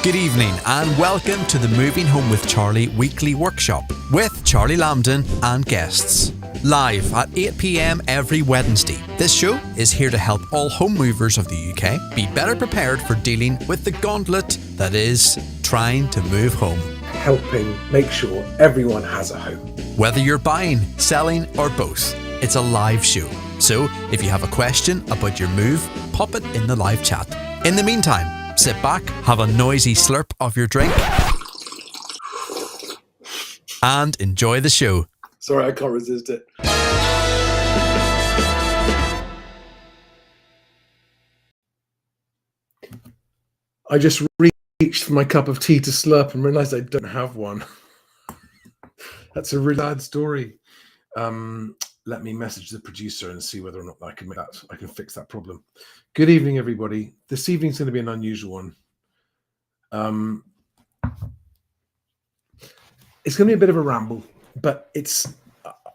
Good evening and welcome to the Moving Home with Charlie weekly workshop with Charlie Lambden and guests. Live at 8 p.m. every Wednesday. This show is here to help all home movers of the UK be better prepared for dealing with the gauntlet that is trying to move home. Helping make sure everyone has a home. Whether you're buying, selling or both, it's a live show. So if you have a question about your move, pop it in the live chat. In the meantime, sit back, have a noisy slurp of your drink, and enjoy the show. Sorry, I can't resist it. I just reached for my cup of tea to slurp and realised I don't have one. That's a really bad story. Let me message the producer and see whether or not I can fix that problem. Good evening, everybody. This evening's going to be an unusual one. It's going to be a bit of a ramble, but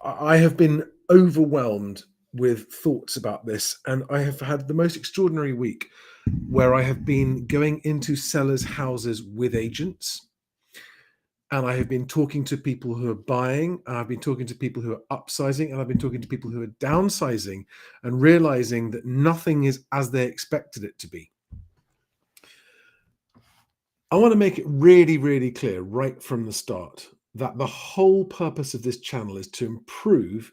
I have been overwhelmed with thoughts about this, and I have had the most extraordinary week where I have been going into sellers' houses with agents. And I have been talking to people who are buying, and I've been talking to people who are upsizing, and I've been talking to people who are downsizing, and realizing that nothing is as they expected it to be. I want to make it really, really clear right from the start that the whole purpose of this channel is to improve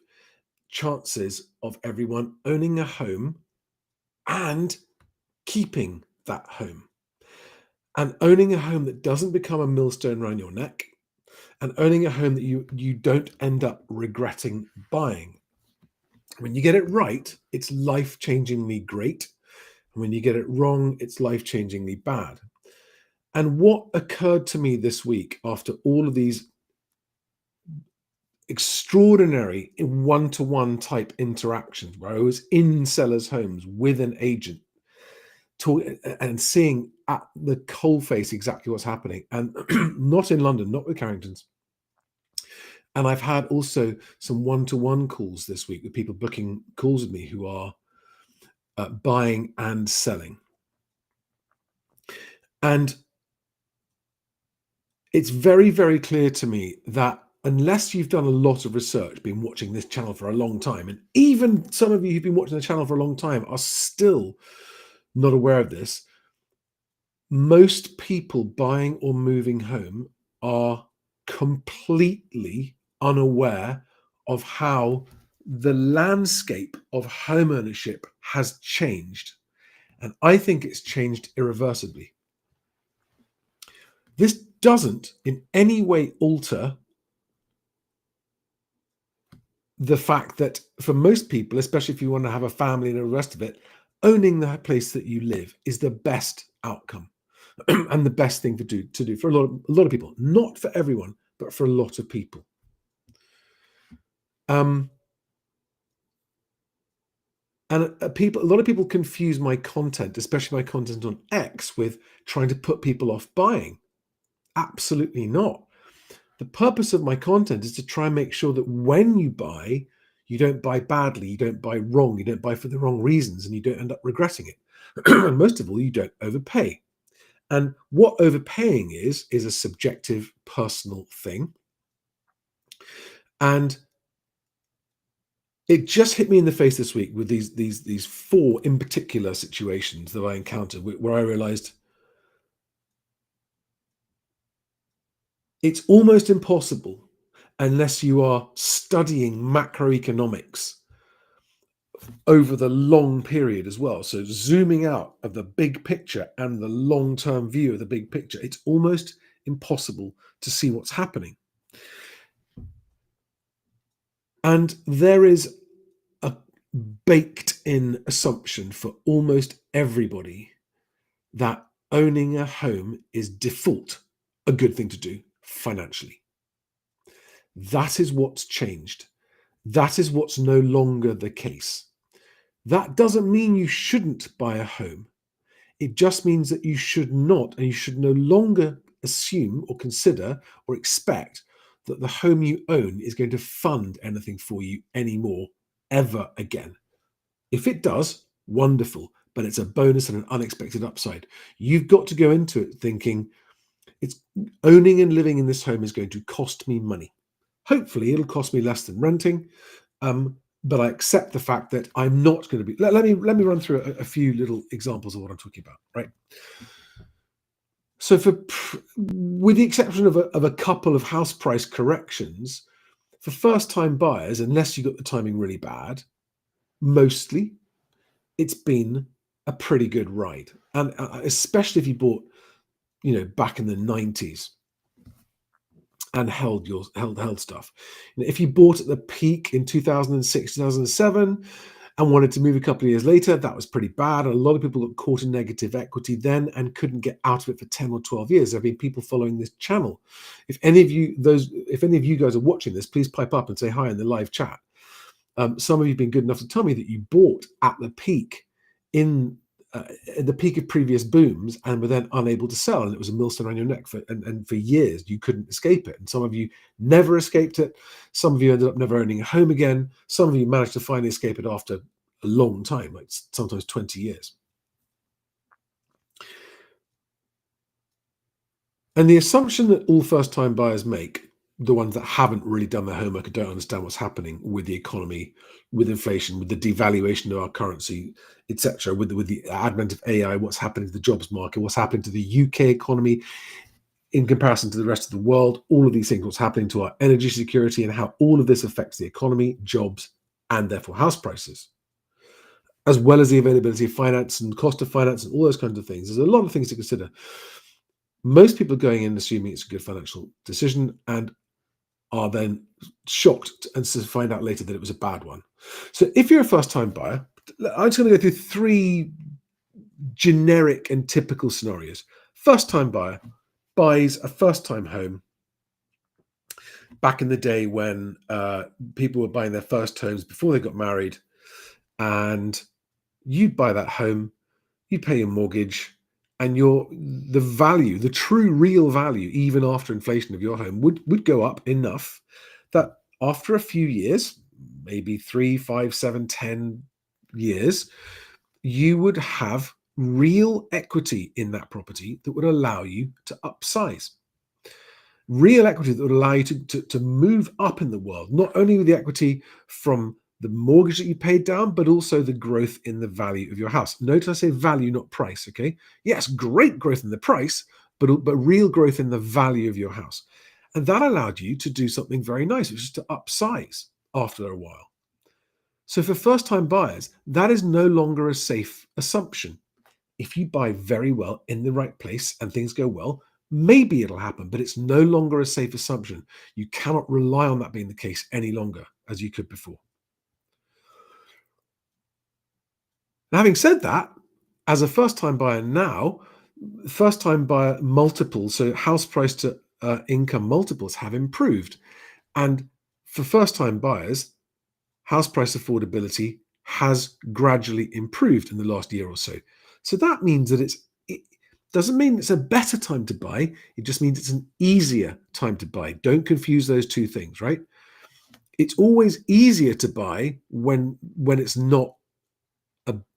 chances of everyone owning a home and keeping that home. And owning a home that doesn't become a millstone around your neck, and owning a home that you don't end up regretting buying. When you get it right, it's life-changingly great. And when you get it wrong, it's life-changingly bad. And what occurred to me this week after all of these extraordinary one-to-one type interactions where I was in sellers' homes with an agent, and seeing at the coalface exactly what's happening, and not in London, not with Carringtons. And I've had also some one-to-one calls this week with people booking calls with me who are buying and selling. And it's very, very clear to me that unless you've done a lot of research, been watching this channel for a long time, and even some of you who've been watching the channel for a long time are still not aware of this, most people buying or moving home are completely unaware of how the landscape of home ownership has changed. And I think it's changed irreversibly. This doesn't in any way alter the fact that for most people, especially if you want to have a family and the rest of it, owning the place that you live is the best outcome and the best thing to do for a lot of people. Not for everyone, but for a lot of people. And a lot of people confuse my content, especially my content on X, with trying to put people off buying. Absolutely not. The purpose of my content is to try and make sure that when you buy, you don't buy badly, you don't buy wrong, you don't buy for the wrong reasons, and you don't end up regretting it. And most of all, you don't overpay. And what overpaying is a subjective, personal thing. And it just hit me in the face this week with these four in particular situations that I encountered where I realized it's almost impossible unless you are studying macroeconomics over the long period as well. So zooming out of the big picture and the long-term view of the big picture, it's almost impossible to see what's happening. And there is a baked-in assumption for almost everybody that owning a home is default a good thing to do financially. That is what's changed. That is what's no longer the case. That doesn't mean you shouldn't buy a home. It just means that you should not, and you should no longer assume or consider or expect that the home you own is going to fund anything for you anymore, ever again. If it does, wonderful. but it's a bonus and an unexpected upside. You've got to go into it thinking, it's owning and living in this home is going to cost me money. Hopefully, it'll cost me less than renting, but I accept the fact that I'm not going to be. Let me run through a few little examples of what I'm talking about. Right. So, with the exception of a couple of house price corrections, for first-time buyers, unless you got the timing really bad, mostly it's been a pretty good ride, and especially if you bought, back in the 90s and held stuff. If you bought at the peak in 2006, 2007, and wanted to move a couple of years later, that was pretty bad. And a lot of people got caught in negative equity then and couldn't get out of it for 10 or 12 years. There have been people following this channel. If any of you guys are watching this, please pipe up and say hi in the live chat. Some of you have been good enough to tell me that you bought at the peak at the peak of previous booms and were then unable to sell, and it was a millstone around your neck and for years you couldn't escape it. And some of you never escaped it. Some of you ended up never owning a home again. Some of you managed to finally escape it after a long time, like sometimes 20 years. And the assumption that all first-time buyers make, the ones that haven't really done their homework and don't understand what's happening with the economy, with inflation, with the devaluation of our currency, etc., with the advent of AI, what's happening to the jobs market, what's happening to the UK economy in comparison to the rest of the world, all of these things, what's happening to our energy security and how all of this affects the economy, jobs, and therefore house prices, as well as the availability of finance and cost of finance and all those kinds of things. There's a lot of things to consider. Most people going in assuming it's a good financial decision and are then shocked and to find out later that it was a bad one. So if you're a first-time buyer, I'm just going to go through three generic and typical scenarios. First-time buyer buys a first-time home back in the day when people were buying their first homes before they got married, and you'd buy that home, you'd pay your mortgage, and the true real value, even after inflation of your home, would go up enough that after a few years, maybe 3, 5, 7, 10 years, you would have real equity in that property that would allow you to upsize. Real equity that would allow you to move up in the world, not only with the equity from the mortgage that you paid down, but also the growth in the value of your house. Notice I say value, not price, okay? Yes, great growth in the price, but real growth in the value of your house. And that allowed you to do something very nice, which is to upsize after a while. So for first-time buyers, that is no longer a safe assumption. If you buy very well in the right place and things go well, maybe it'll happen, but it's no longer a safe assumption. You cannot rely on that being the case any longer as you could before. Now, having said that, as a first-time buyer now, first-time buyer multiples, so house price to income multiples have improved. And for first-time buyers, house price affordability has gradually improved in the last year or so. So that means that it doesn't mean it's a better time to buy. It just means it's an easier time to buy. Don't confuse those two things, right? It's always easier to buy when it's not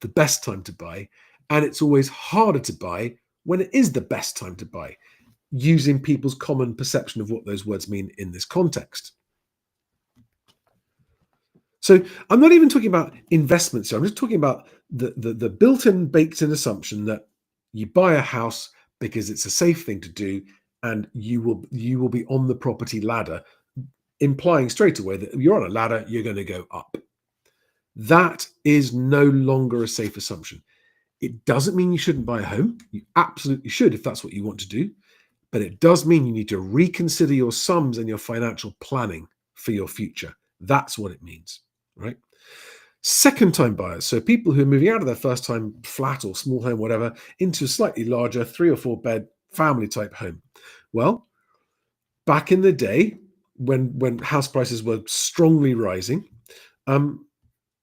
the best time to buy, and it's always harder to buy when it is the best time to buy, using people's common perception of what those words mean in this context. So I'm not even talking about investments. So I'm just talking about the built-in, baked-in assumption that you buy a house because it's a safe thing to do, and you will be on the property ladder, implying straight away that if you're on a ladder, you're going to go up. That is no longer a safe assumption. It doesn't mean you shouldn't buy a home. You absolutely should if that's what you want to do. But it does mean you need to reconsider your sums and your financial planning for your future. That's what it means, right? Second-time buyers, so people who are moving out of their first-time flat or small home, whatever, into a slightly larger 3 or 4 bed family type home. Well, back in the day when house prices were strongly rising,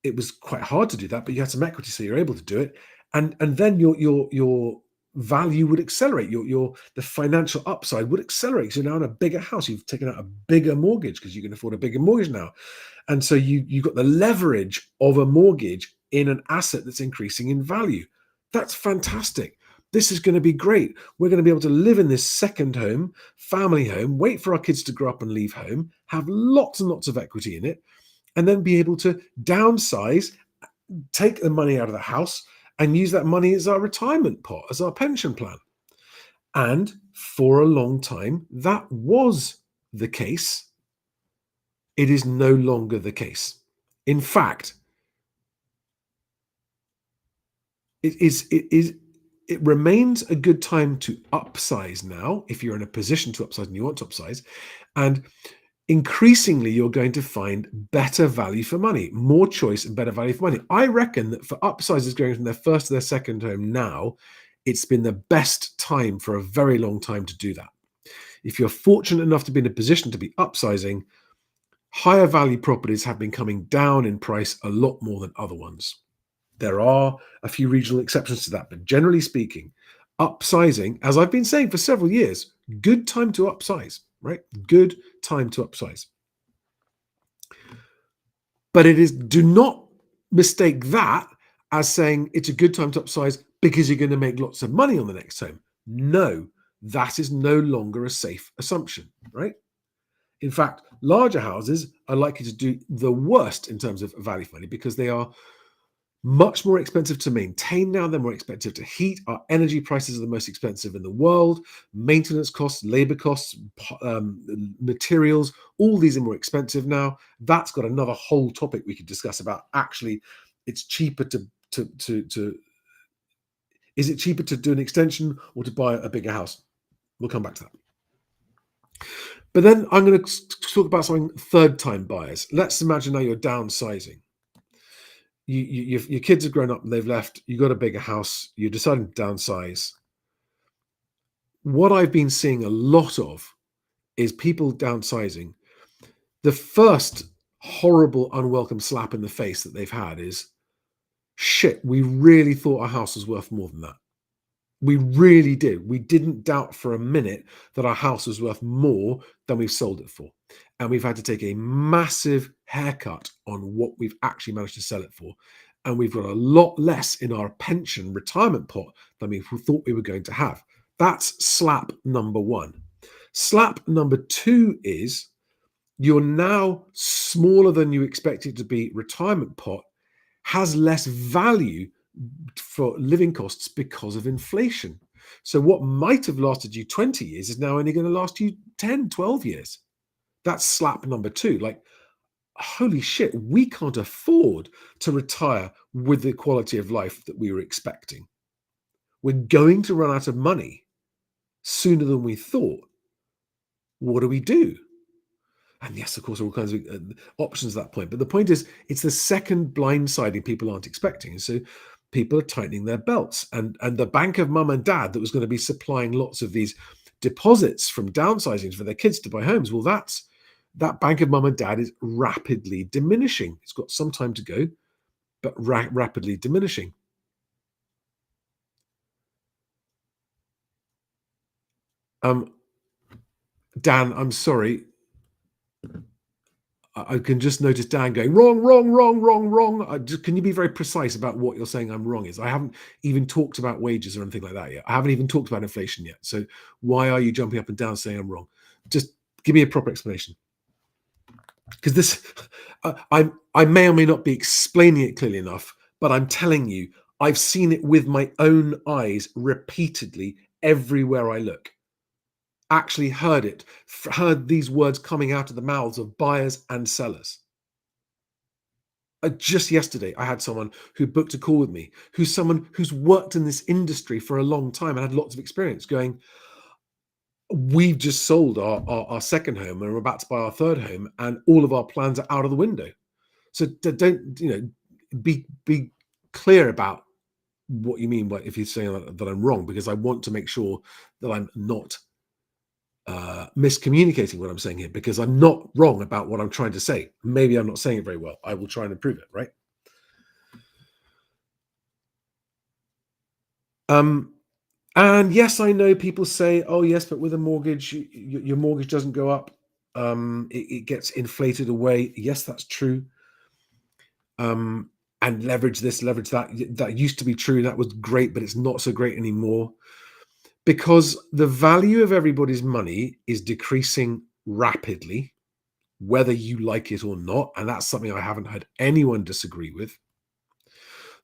it was quite hard to do that, but you had some equity, so you're able to do it, and then your value would accelerate. The financial upside would accelerate. So now in a bigger house, you've taken out a bigger mortgage because you can afford a bigger mortgage now, and so you've got the leverage of a mortgage in an asset that's increasing in value. That's fantastic. This is going to be great. We're going to be able to live in this second home, family home, wait for our kids to grow up and leave home, have lots and lots of equity in it, and then be able to downsize, take the money out of the house, and use that money as our retirement pot, as our pension plan. And for a long time, that was the case. It is no longer the case. In fact, it remains a good time to upsize now if you're in a position to upsize and you want to upsize. And increasingly, you're going to find better value for money, more choice and better value for money. I reckon that for upsizers going from their first to their second home now, it's been the best time for a very long time to do that. If you're fortunate enough to be in a position to be upsizing, higher value properties have been coming down in price a lot more than other ones. There are a few regional exceptions to that, but generally speaking, upsizing, as I've been saying for several years, good time to upsize, right? Good time to upsize. But do not mistake that as saying it's a good time to upsize because you're going to make lots of money on the next home. No, that is no longer a safe assumption, right? In fact, larger houses are likely to do the worst in terms of value for money because they are much more expensive to maintain now. They're more expensive to heat. Our energy prices are the most expensive in the world. Maintenance costs, labor costs, materials, all these are more expensive now. That's got another whole topic we could discuss about. Actually, it's cheaper to is it cheaper to do an extension or to buy a bigger house? We'll come back to that. But then I'm going to talk about something third-time buyers. Let's imagine now you're downsizing. Your kids have grown up and they've left. You've got a bigger house. You're deciding to downsize. What I've been seeing a lot of is people downsizing. The first horrible, unwelcome slap in the face that they've had is, shit, we really thought our house was worth more than that. We really did. We didn't doubt for a minute that our house was worth more than we've sold it for. And we've had to take a massive haircut on what we've actually managed to sell it for. And we've got a lot less in our pension retirement pot than we thought we were going to have. That's slap number one. Slap number two is you're now smaller than you expected to be retirement pot has less value for living costs because of inflation. So what might have lasted you 20 years is now only going to last you 10, 12 years. That's slap number two. Like, holy shit, we can't afford to retire with the quality of life that we were expecting. We're going to run out of money sooner than we thought. What do we do? And yes, of course, all kinds of options at that point. But the point is, it's the second blindsiding people aren't expecting. And so people are tightening their belts. And the bank of mum and dad that was going to be supplying lots of these deposits from downsizing for their kids to buy homes, well, that bank of mum and dad is rapidly diminishing. It's got some time to go, but rapidly diminishing. Dan, I'm sorry. I can just notice Dan going, wrong, wrong, wrong, wrong, wrong. Can you be very precise about what you're saying I'm wrong is? I haven't even talked about wages or anything like that yet. I haven't even talked about inflation yet. So why are you jumping up and down saying I'm wrong? Just give me a proper explanation. Because this, I may or may not be explaining it clearly enough, but I'm telling you, I've seen it with my own eyes repeatedly everywhere I look. Actually heard these words coming out of the mouths of buyers and sellers. Just yesterday, I had someone who booked a call with me, who's someone who's worked in this industry for a long time and had lots of experience going, we've just sold our second home and we're about to buy our third home and all of our plans are out of the window. So don't, be clear about what you mean by if you're saying that I'm wrong, because I want to make sure that I'm not miscommunicating what I'm saying here, because I'm not wrong about what I'm trying to say. Maybe I'm not saying it very well. I will try and improve it, right? And yes, I know people say, oh yes, but with a mortgage, your mortgage doesn't go up. It gets inflated away. Yes, that's true. and leverage this, leverage that. That used to be true. That was great, but it's not so great anymore because the value of everybody's money is decreasing rapidly, whether you like it or not. And that's something I haven't heard anyone disagree with.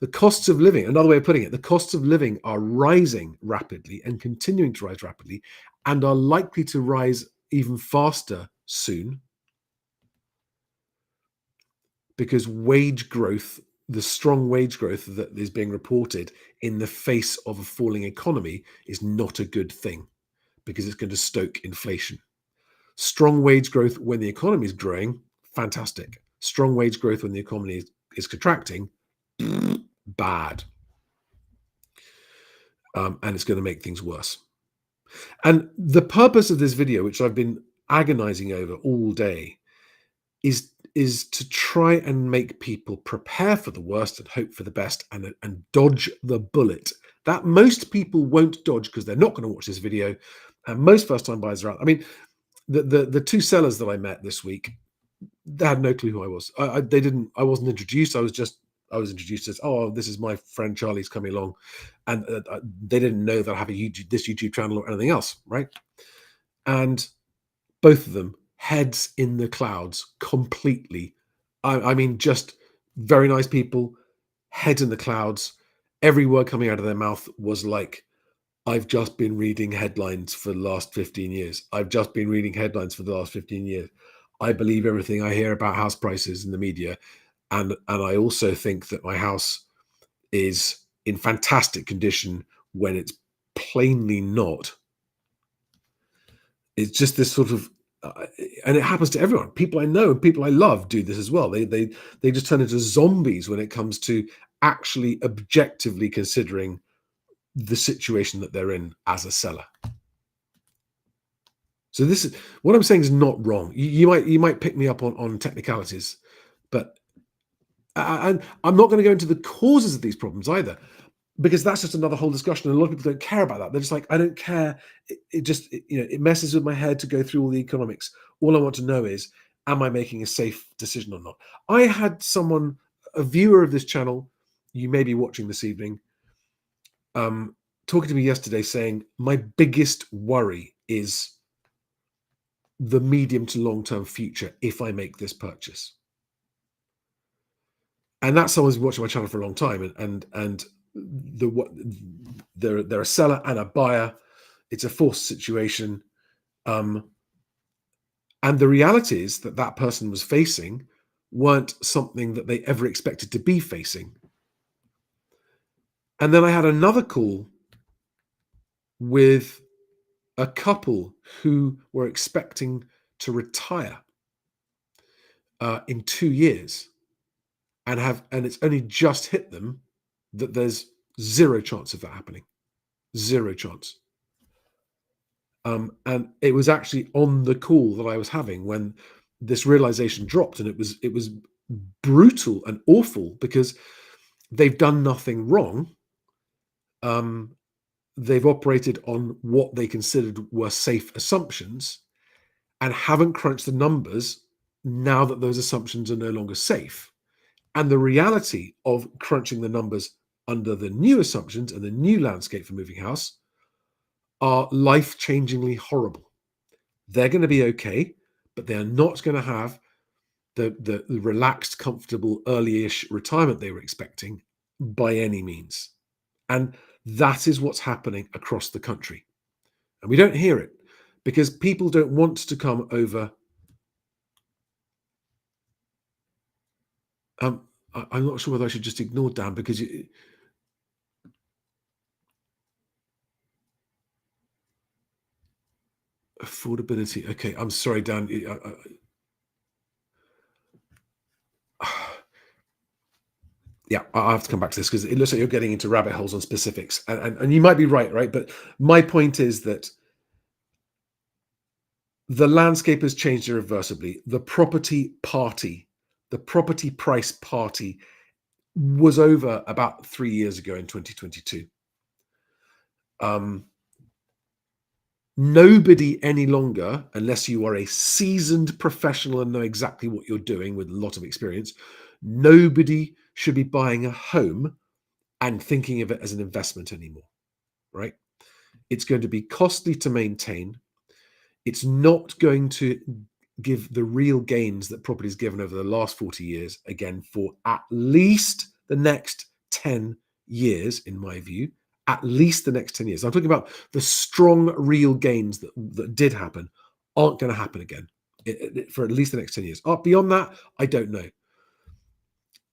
The costs of living, another way of putting it, the costs of living are rising rapidly and continuing to rise rapidly and are likely to rise even faster soon because wage growth, the strong wage growth that is being reported in the face of a falling economy is not a good thing because it's going to stoke inflation. Strong wage growth when the economy is growing, fantastic. Strong wage growth when the economy is contracting, bad. And it's going to make things worse. And the purpose of this video, which I've been agonizing over all day, is to try and make people prepare for the worst and hope for the best and dodge the bullet that most people won't dodge because they're not going to watch this video. And most first-time buyers are out. I mean, the two sellers that I met this week, they had no clue who I was. They didn't. I wasn't introduced. I was introduced as, oh, this is my friend Charlie's coming along, and they didn't know that I have this YouTube channel or anything else, right? And both of them heads in the clouds completely. I mean, just very nice people, heads in the clouds. Every word coming out of their mouth was like, I've just been reading headlines for the last 15 years. I've just been reading headlines for the last 15 years. I believe everything I hear about house prices in the media. And I also think that my house is in fantastic condition when it's plainly not. It's just this sort of, and it happens to everyone. People I know, people I love do this as well. They just turn into zombies when it comes to actually objectively considering the situation that they're in as a seller. So this is what I'm saying is not wrong. You might pick me up on technicalities, but and I'm not going to go into the causes of these problems either, because that's just another whole discussion. And a lot of people don't care about that. They're just like, I don't care. It messes with my head to go through all the economics. All I want to know is, am I making a safe decision or not? I had someone, a viewer of this channel, you may be watching this evening, talking to me yesterday saying, my biggest worry is the medium to long-term future if I make this purchase. And that's someone who's been watching my channel for a long time, and they're a seller and a buyer. It's a forced situation, and the realities that person was facing weren't something that they ever expected to be facing. And then I had another call with a couple who were expecting to retire in 2 years, and it's only just hit them that there's zero chance of that happening. Zero chance. And it was actually on the call that I was having when this realization dropped, and it was brutal and awful because they've done nothing wrong. They've operated on what they considered were safe assumptions and haven't crunched the numbers now that those assumptions are no longer safe. And the reality of crunching the numbers under the new assumptions and the new landscape for moving house are life-changingly horrible. They're going to be okay, but they're not going to have the relaxed, comfortable, early-ish retirement they were expecting by any means. And that is what's happening across the country. And we don't hear it because people don't want to come over. I'm not sure whether I should just ignore Dan because affordability. Okay, I'm sorry, Dan. Yeah, I have to come back to this because it looks like you're getting into rabbit holes on specifics, and you might be right? But my point is that the landscape has changed irreversibly. The property price party was over about 3 years ago in 2022. Nobody any longer, unless you are a seasoned professional and know exactly what you're doing with a lot of experience, nobody should be buying a home and thinking of it as an investment anymore, right? It's going to be costly to maintain. It's not going to give the real gains that property's given over the last 40 years, again, for at least the next 10 years, in my view, at least the next 10 years. I'm talking about the strong real gains that did happen aren't going to happen again for at least the next 10 years. Beyond that, I don't know.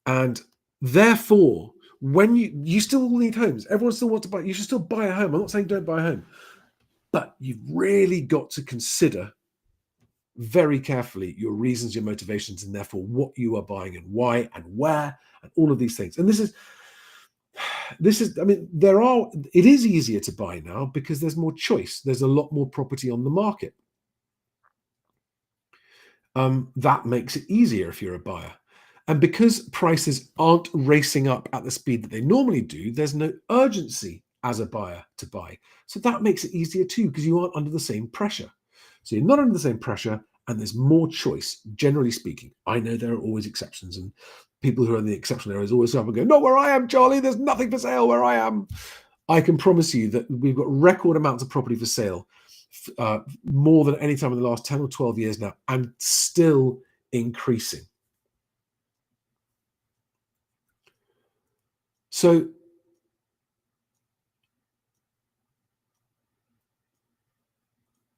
And therefore, when you still need homes, everyone still wants to buy, you should still buy a home. I'm not saying don't buy a home, but you've really got to consider very carefully your reasons, your motivations, and therefore what you are buying and why and where and all of these things. And this is, I mean, it is easier to buy now because there's more choice. There's a lot more property on the market. That makes it easier if you're a buyer. And because prices aren't racing up at the speed that they normally do, there's no urgency as a buyer to buy. So that makes it easier too, because you aren't under the same pressure. So you're not under the same pressure and there's more choice, generally speaking. I know there are always exceptions, and people who are in the exceptional areas always up and go, not where I am, Charlie, there's nothing for sale where I am. I can promise you that we've got record amounts of property for sale, more than any time in the last 10 or 12 years now, and still increasing. So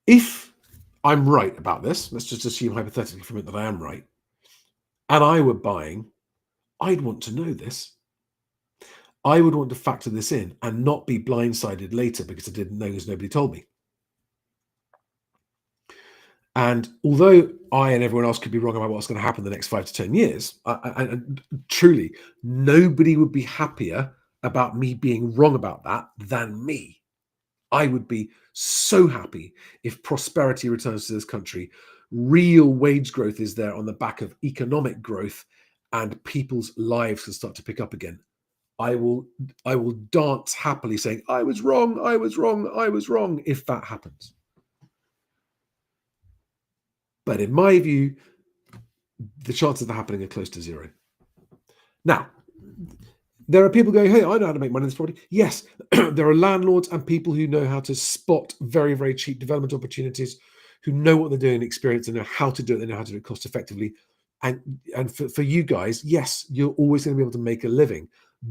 if I'm right about this, let's just assume hypothetically from it that I am right, and I were buying, I'd want to know this. I would want to factor this in and not be blindsided later because I didn't know because nobody told me. And although I and everyone else could be wrong about what's going to happen in the next 5 to 10 years, and truly, nobody would be happier about me being wrong about that than me. I would be so happy if prosperity returns to this country, real wage growth is there on the back of economic growth, and people's lives can start to pick up again. I will dance happily saying, I was wrong, I was wrong, I was wrong, if that happens. But in my view, the chances of that happening are close to zero. Now, there are people going, hey, I know how to make money in this property. Yes, there are landlords and people who know how to spot very, very cheap development opportunities, who know what they're doing, experience, and know how to do it. They know how to do it cost effectively. And for you guys, yes, you're always going to be able to make a living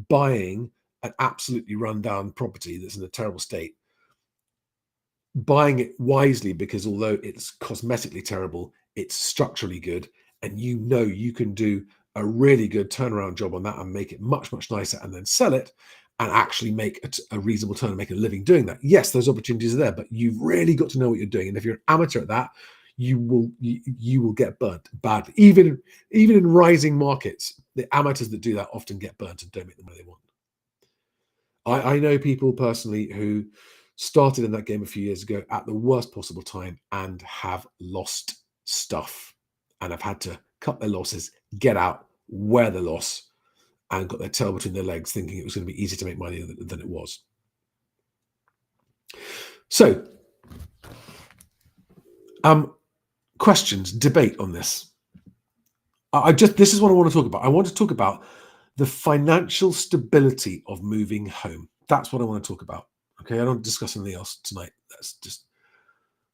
buying an absolutely run-down property that's in a terrible state. Buying it wisely, because although it's cosmetically terrible, it's structurally good, and you know you can do a really good turnaround job on that and make it much, much nicer, and then sell it and actually make a reasonable turn and make a living doing that. Yes, those opportunities are there, but you've really got to know what you're doing. And if you're an amateur at that, you will get burnt badly. Even in rising markets, the amateurs that do that often get burnt and don't make the money they want. I know people personally who started in that game a few years ago at the worst possible time and have lost stuff and have had to cut their losses, get out, wear the loss, and got their tail between their legs thinking it was going to be easier to make money than it was. So, questions, debate on this. This is what I want to talk about. I want to talk about the financial stability of moving home. That's what I want to talk about. Okay, I don't discuss anything else tonight. That's just.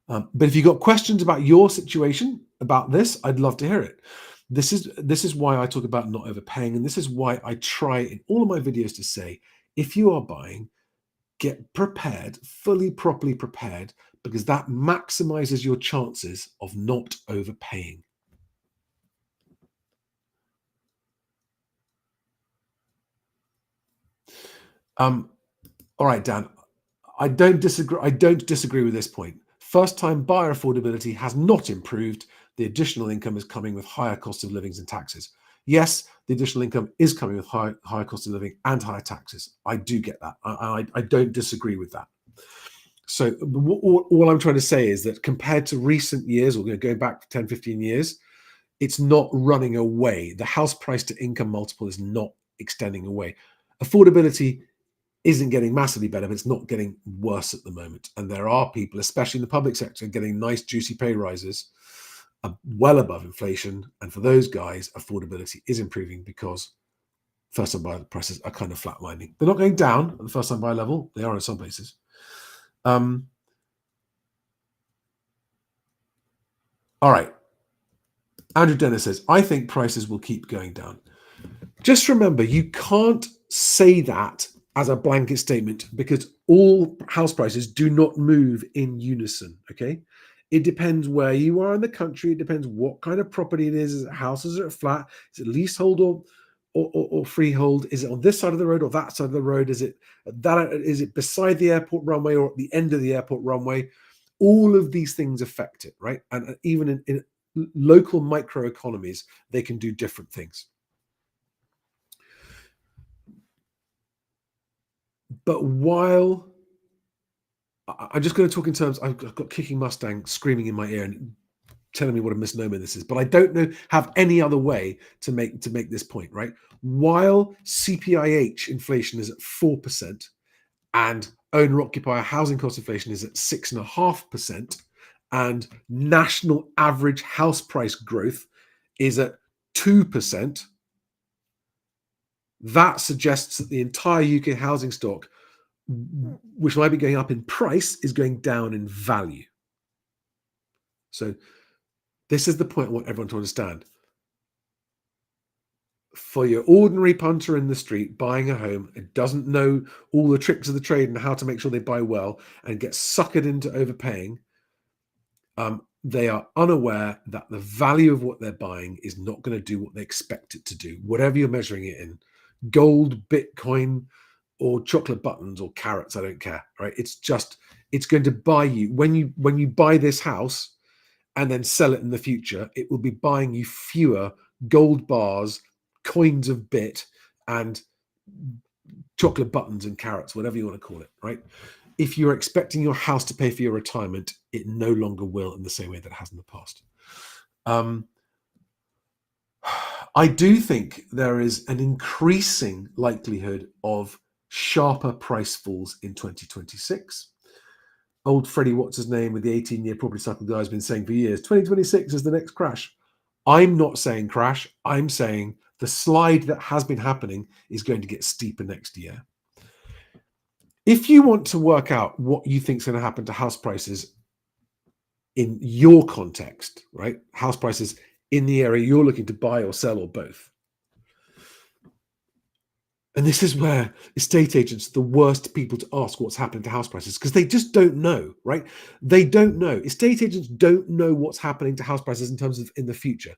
But if you've got questions about your situation, about this, I'd love to hear it. This is why I talk about not overpaying, and this is why I try in all of my videos to say, if you are buying, get prepared, fully, properly prepared, because that maximizes your chances of not overpaying. All right, Dan, I don't disagree with this point. First-time buyer affordability has not improved. The additional income is coming with higher cost of livings and taxes. Yes, the additional income is coming with higher cost of living and higher taxes. I do get that. I don't disagree with that. So all I'm trying to say is that compared to recent years, or going back 10, 15 years, it's not running away. The house price to income multiple is not extending away. Affordability isn't getting massively better, but it's not getting worse at the moment. And there are people, especially in the public sector, getting nice, juicy pay rises well above inflation. And for those guys, affordability is improving because first-time buyer prices are kind of flatlining. They're not going down at the first-time buyer level. They are in some places. All right. Andrew Dennis says, I think prices will keep going down. Just remember, you can't say that as a blanket statement because all house prices do not move in unison, okay? It depends where you are in the country. It depends what kind of property it is. Is it houses or flat? Is it leasehold or freehold? Is it on this side of the road or that side of the road? Is it beside the airport runway or at the end of the airport runway? All of these things affect it, right? And even in local microeconomies, they can do different things. But while I'm just going to talk in terms, I've got Kicking Mustang screaming in my ear and telling me what a misnomer this is, but I don't have any other way to make this point, right? While CPIH inflation is at 4% and owner-occupier housing cost inflation is at 6.5%, and national average house price growth is at 2%, that suggests that the entire UK housing stock, which might be going up in price, is going down in value. So this is the point I want everyone to understand. For your ordinary punter in the street buying a home and doesn't know all the tricks of the trade and how to make sure they buy well and get suckered into overpaying, they are unaware that the value of what they're buying is not going to do what they expect it to do, whatever you're measuring it in. Gold, Bitcoin, or chocolate buttons or carrots, I don't care, right? It's going to buy you, when you buy this house and then sell it in the future, it will be buying you fewer gold bars, coins of bit, and chocolate buttons and carrots, whatever you want to call it, right? If you're expecting your house to pay for your retirement, it no longer will in the same way that it has in the past. I do think there is an increasing likelihood of sharper price falls in 2026. Old Freddie, what's his name, with the 18-year property cycle guy, has been saying for years, 2026 is the next crash. I'm not saying crash. I'm saying the slide that has been happening is going to get steeper next year. If you want to work out what you think is going to happen to house prices in your context, right? House prices in the area you're looking to buy or sell or both. And this is where estate agents are the worst people to ask what's happening to house prices, because they just don't know, right? They don't know. Estate agents don't know what's happening to house prices in terms of in the future.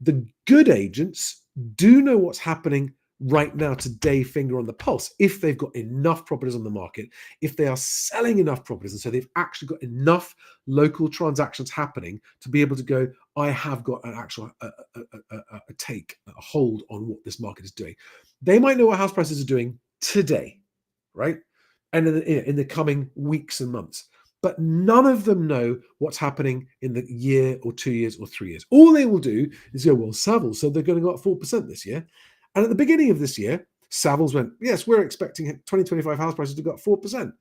The good agents do know what's happening right now, today, finger on the pulse, if they've got enough properties on the market, if they are selling enough properties, and so they've actually got enough local transactions happening to be able to go, I have got an actual a hold on what this market is doing. They might know what house prices are doing today, right? And in the coming weeks and months. But none of them know what's happening in the year or 2 years or 3 years. All they will do is go, well, Savills said they're going to go up 4% this year. And at the beginning of this year, Savills went, yes, we're expecting 2025 house prices to go up 4%.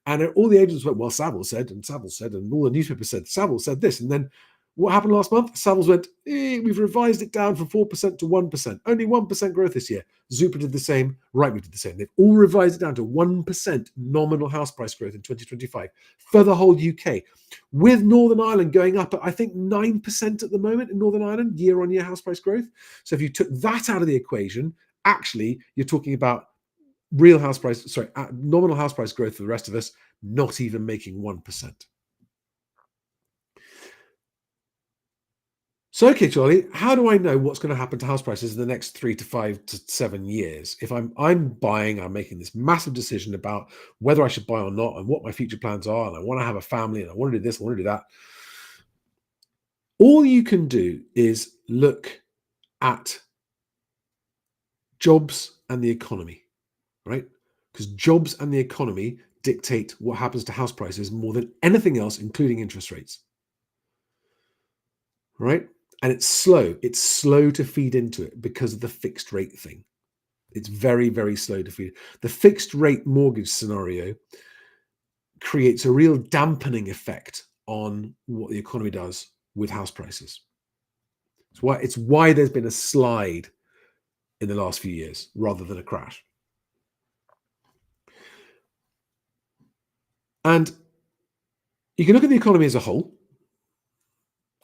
And all the agents went, well, Savills said, and all the newspapers said, Savills said this. And then what happened last month? Savills went, we've revised it down from 4% to 1%. Only 1% growth this year. Zoopla did the same. Rightmove did the same. They've all revised it down to 1% nominal house price growth in 2025 for the whole UK, with Northern Ireland going up at, I think, 9% at the moment in Northern Ireland, year-on-year house price growth. So if you took that out of the equation, actually, you're talking about nominal house price growth for the rest of us, not even making 1%. So, okay, Charlie, how do I know what's going to happen to house prices in the next 3 to 5 to 7 years? If I'm buying, I'm making this massive decision about whether I should buy or not and what my future plans are, and I want to have a family and I want to do this, I want to do that. All you can do is look at jobs and the economy, right? Because jobs and the economy dictate what happens to house prices more than anything else, including interest rates, right? And it's slow. It's slow to feed into it because of the fixed rate thing. It's very, very slow to feed. The fixed rate mortgage scenario creates a real dampening effect on what the economy does with house prices. It's why there's been a slide in the last few years rather than a crash. And you can look at the economy as a whole.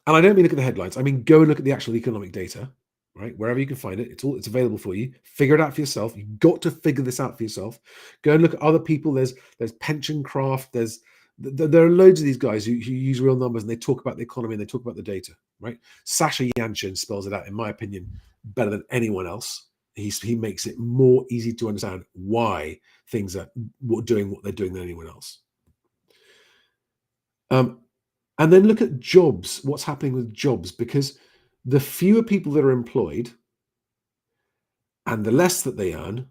And I don't mean look at the headlines. I mean, go and look at the actual economic data, right? Wherever you can find it, it's available for you. Figure it out for yourself. You've got to figure this out for yourself. Go and look at other people. There's Pension Craft. There are loads of these guys who use real numbers and they talk about the economy and they talk about the data, right? Sasha Yanchin spells it out, in my opinion, better than anyone else. He makes it more easy to understand why things are doing what they're doing than anyone else. And then look at jobs, what's happening with jobs, because the fewer people that are employed and the less that they earn,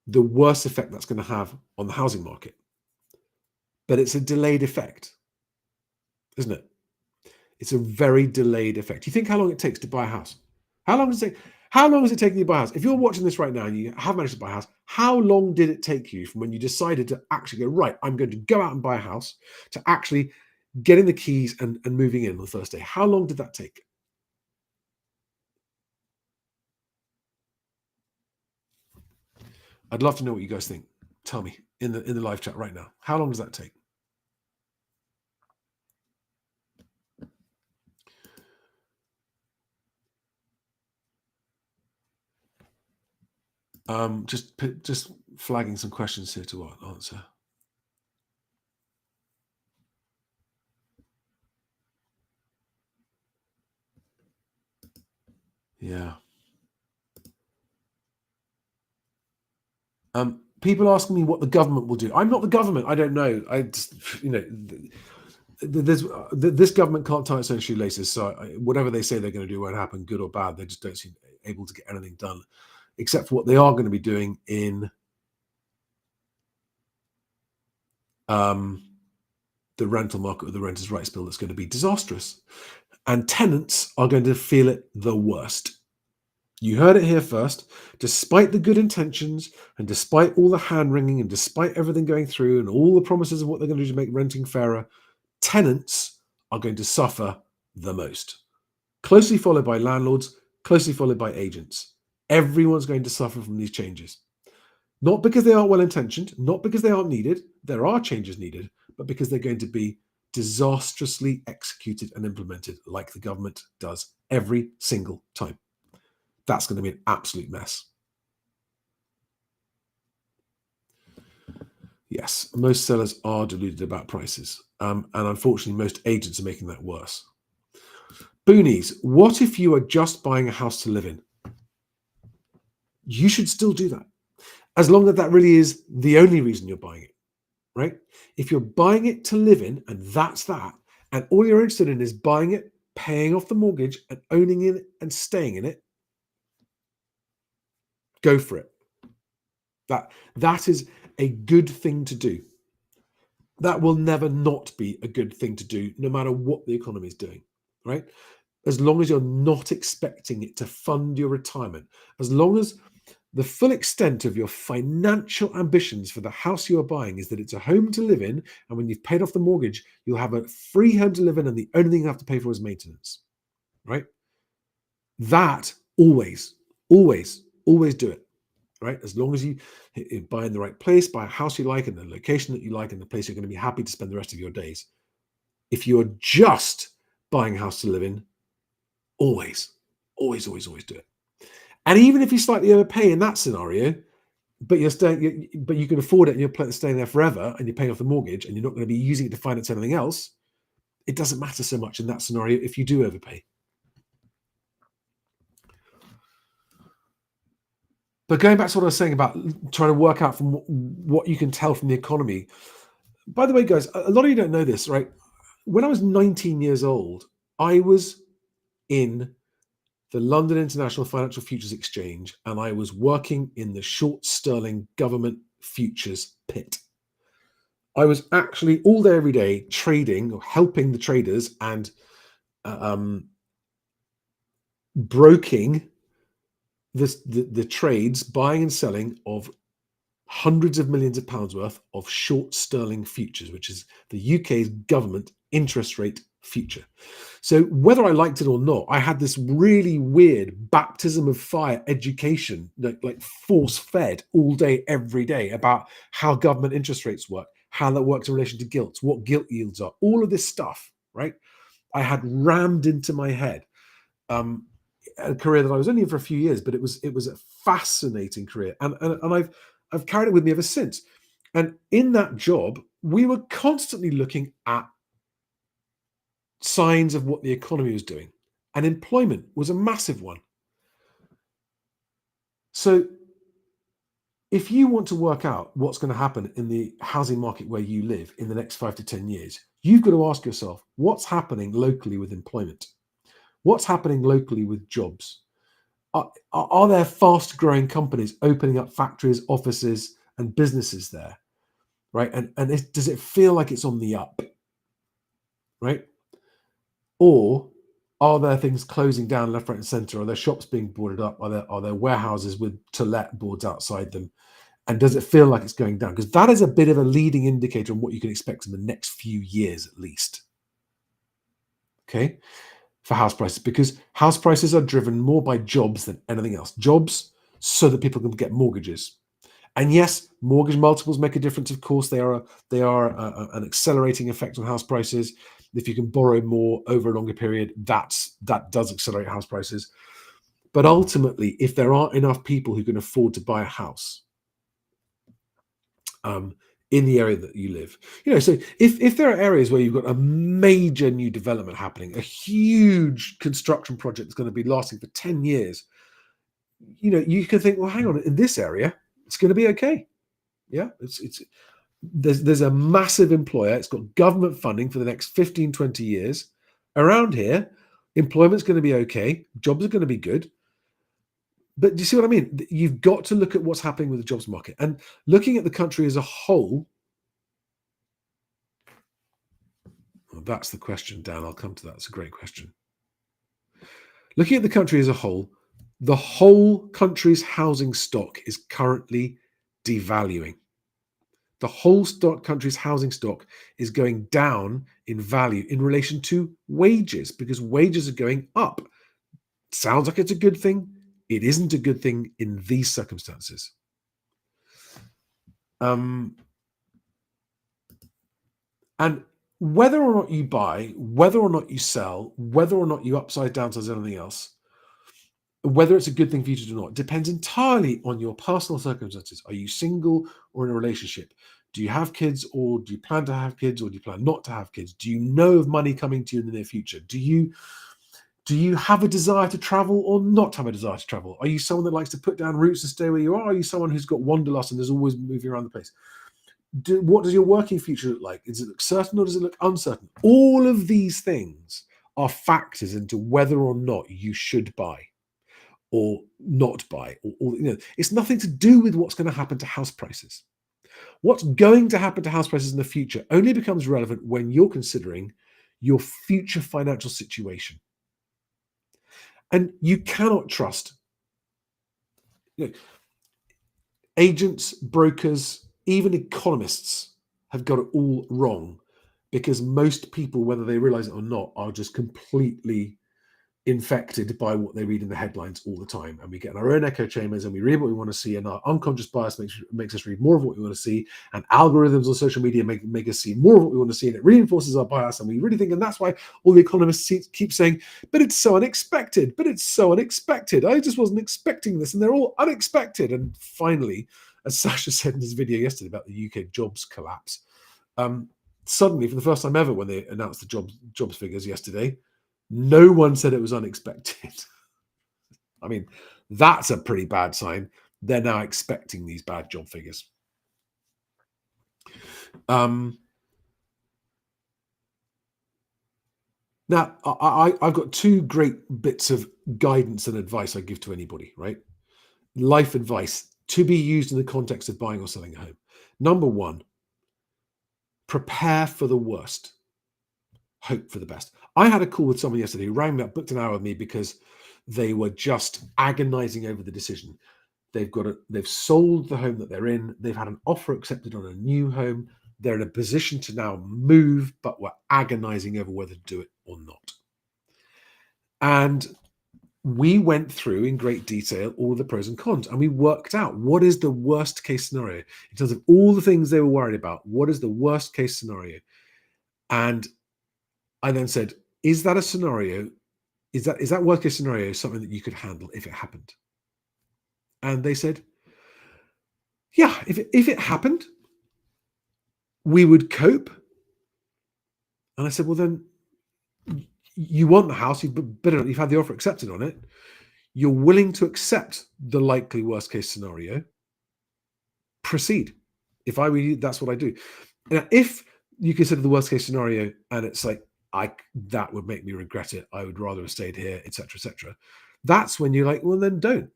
the worse effect that's going to have on the housing market. But it's a delayed effect, isn't it? It's a very delayed effect. You think how long it takes to buy a house? How long does it take? How long is it taking you to buy a house? If you're watching this right now and you have managed to buy a house, how long did it take you from when you decided to actually go, right, I'm going to go out and buy a house, to actually getting the keys and moving in on the first day? How long did that take? I'd love to know what you guys think. Tell me in the live chat right now. How long does that take? Just flagging some questions here to answer. Yeah. People asking me what the government will do. I'm not the government. I don't know. I just, this government can't tie its own shoelaces. So whatever they say they're going to do won't happen, good or bad. They just don't seem able to get anything done, except for what they are going to be doing in the rental market with the Renters' Rights Bill. That's going to be disastrous. And tenants are going to feel it the worst. You heard it here first. Despite the good intentions and despite all the hand-wringing and despite everything going through and all the promises of what they're going to do to make renting fairer, tenants are going to suffer the most. Closely followed by landlords, closely followed by agents. Everyone's going to suffer from these changes. Not because they aren't well-intentioned, not because they aren't needed. There are changes needed, but because they're going to be disastrously executed and implemented like the government does every single time. That's going to be an absolute mess. Yes, most sellers are deluded about prices. And unfortunately, most agents are making that worse. Boonies, what if you are just buying a house to live in? You should still do that, as long as that really is the only reason you're buying it, right? If you're buying it to live in, and that's that, and all you're interested in is buying it, paying off the mortgage, and owning it and staying in it, go for it. That is a good thing to do. That will never not be a good thing to do, no matter what the economy is doing, right? As long as you're not expecting it to fund your retirement, as long as the full extent of your financial ambitions for the house you are buying is that it's a home to live in, and when you've paid off the mortgage, you'll have a free home to live in, and the only thing you have to pay for is maintenance, right? That always do it. Right? As long as you buy in the right place, buy a house you like and the location that you like and the place you're going to be happy to spend the rest of your days. If you're just buying a house to live in, always do it. And even if you slightly overpay in that scenario, but you're staying, but you can afford it and you're staying there forever and you're paying off the mortgage and you're not going to be using it to finance anything else, it doesn't matter so much in that scenario if you do overpay. But going back to what I was saying about trying to work out from what you can tell from the economy. By the way, guys, a lot of you don't know this, right? When I was 19 years old, I was in the London International Financial Futures Exchange and I was working in the short sterling government futures pit. I was actually all day, every day, trading or helping the traders and broking the trades, buying and selling of hundreds of millions of pounds worth of short sterling futures, which is the UK's government interest rate future. So whether I liked it or not, I had this really weird baptism of fire education, like force fed all day, every day, about how government interest rates work, how that works in relation to gilts, what gilt yields are, all of this stuff, right? I had rammed into my head. A career that I was only in for a few years, but it was a fascinating career, and I've carried it with me ever since. And in that job, we were constantly looking at signs of what the economy was doing, and employment was a massive one. So if you want to work out what's going to happen in the housing market where you live in the next 5 to 10 years, you've got to ask yourself, what's happening locally with employment? What's happening locally with jobs? Are there fast growing companies opening up factories, offices, and businesses there? Right. And does it feel like it's on the up? Right. Or are there things closing down left, right, and centre? Are there shops being boarded up? Are there warehouses with to let boards outside them? And does it feel like it's going down? Because that is a bit of a leading indicator on what you can expect in the next few years, at least. Okay. For house prices, because house prices are driven more by jobs than anything else. Jobs so that people can get mortgages. And yes, mortgage multiples make a difference. Of course, they are an accelerating effect on house prices. If you can borrow more over a longer period, that does accelerate house prices. But ultimately, if there aren't enough people who can afford to buy a house, in the area that you live, so if there are areas where you've got a major new development happening, a huge construction project that's going to be lasting for 10 years, you can think, well, hang on, in this area, it's going to be okay. Yeah, there's a massive employer. It's got government funding for the next 15, 20 years. Around here, employment's going to be okay. Jobs are going to be good. But do you see what I mean? You've got to look at what's happening with the jobs market. And looking at the country as a whole, well, that's the question, Dan. I'll come to that. It's a great question. Looking at the country as a whole, the whole country's housing stock is currently devaluing. The whole country's housing stock is going down in value in relation to wages, because wages are going up. Sounds like it's a good thing. It isn't a good thing in these circumstances. And whether or not you buy, whether or not you sell, whether or not you upsize, downsize, anything else, whether it's a good thing for you to do or not, depends entirely on your personal circumstances. Are you single or in a relationship? Do you have kids, or do you plan to have kids, or do you plan not to have kids? Do you know of money coming to you in the near future? Do you have a desire to travel or not have a desire to travel? Are you someone that likes to put down roots and stay where you are? Are you someone who's got wanderlust and is always moving around the place? What does your working future look like? Does it look certain or does it look uncertain? All of these things are factors into whether or not you should buy or not buy. Or it's nothing to do with what's going to happen to house prices. What's going to happen to house prices in the future only becomes relevant when you're considering your future financial situation. And you cannot trust agents, brokers, even economists have got it all wrong, because most people, whether they realize it or not, are just completely infected by what they read in the headlines all the time. And we get in our own echo chambers and we read what we want to see, and our unconscious bias makes us read more of what we want to see, and algorithms on social media make us see more of what we want to see, and it reinforces our bias, and we really think, and that's why all the economists keep saying, but it's so unexpected, I just wasn't expecting this, and they're all unexpected. And finally, as Sasha said in his video yesterday about the UK jobs collapse, suddenly, for the first time ever, when they announced the jobs figures yesterday, no one said it was unexpected. I mean, that's a pretty bad sign. They're now expecting these bad job figures. Now, I've got two great bits of guidance and advice I give to anybody, right? Life advice to be used in the context of buying or selling a home. Number one, prepare for the worst. Hope for the best. I had a call with someone yesterday who rang me up, booked an hour with me because they were just agonizing over the decision. They've sold the home that they're in. They've had an offer accepted on a new home. They're in a position to now move, but were agonizing over whether to do it or not. And we went through in great detail all of the pros and cons, and we worked out what is the worst case scenario in terms of all the things they were worried about. What is the worst case scenario? And I then said, is that a scenario? Is that worst case scenario something that you could handle if it happened? And they said, yeah, if it happened, we would cope. And I said, well, then you want the house, you've had the offer accepted on it. You're willing to accept the likely worst case scenario. Proceed. If I were you, that's what I do. Now, if you consider the worst case scenario and it's like, that would make me regret it, I would rather have stayed here, etc., etc. That's when you're like, well, then don't.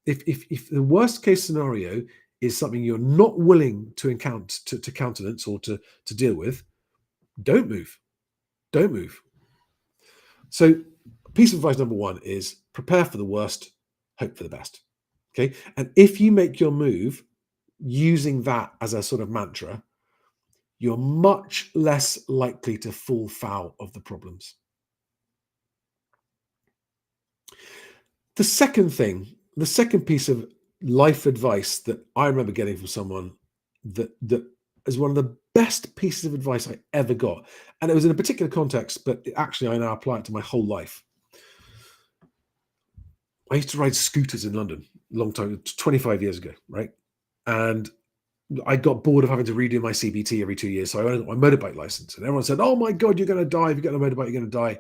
If the worst case scenario is something you're not willing to encounter, to countenance or to deal with, don't move. Don't move. So piece of advice number one is prepare for the worst, hope for the best. Okay. And if you make your move using that as a sort of mantra, you're much less likely to fall foul of the problems. The second piece of life advice that I remember getting from someone that is one of the best pieces of advice I ever got. And it was in a particular context, but actually I now apply it to my whole life. I used to ride scooters in London a long time, 25 years ago, right? And I got bored of having to redo my CBT every 2 years. So I got my motorbike license. And everyone said, oh my God, you're going to die. If you get on a motorbike, you're going to die.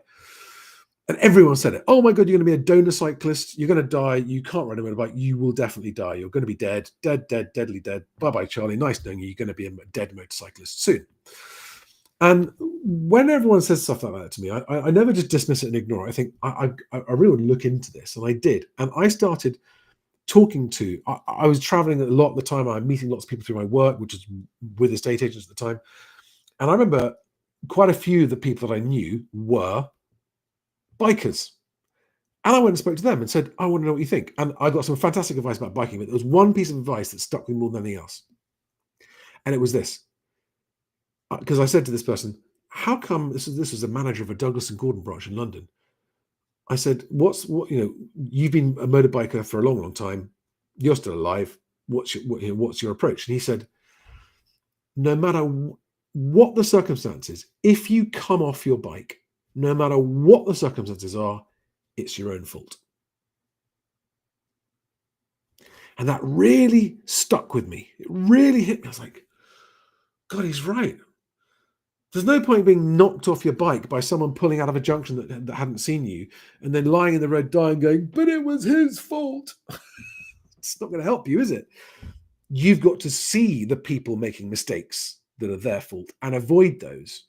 And everyone said it. Oh my God, you're going to be a donor cyclist. You're going to die. You can't ride a motorbike. You will definitely die. You're going to be dead, deadly dead. Bye-bye, Charlie. Nice knowing you. You're going to be a dead motorcyclist soon. And when everyone says stuff like that to me, I never just dismiss it and ignore it. I think I really would look into this. And I did. And I started talking to, I was traveling a lot at the time. I was meeting lots of people through my work, which was with estate agents at the time. And I remember quite a few of the people that I knew were bikers. And I went and spoke to them and said, I want to know what you think. And I got some fantastic advice about biking, but there was one piece of advice that stuck me more than anything else. And it was this. Because I said to this person, how come this was a manager of a Douglas and Gordon branch in London? I said, you've been a motorbiker for a long, long time. You're still alive. What's your approach? And he said, no matter what the circumstances, if you come off your bike, no matter what the circumstances are, it's your own fault. And that really stuck with me. It really hit me. I was like, God, he's right. There's no point being knocked off your bike by someone pulling out of a junction that hadn't seen you and then lying in the road dying going, but it was his fault. It's not going to help you, is it? You've got to see the people making mistakes that are their fault and avoid those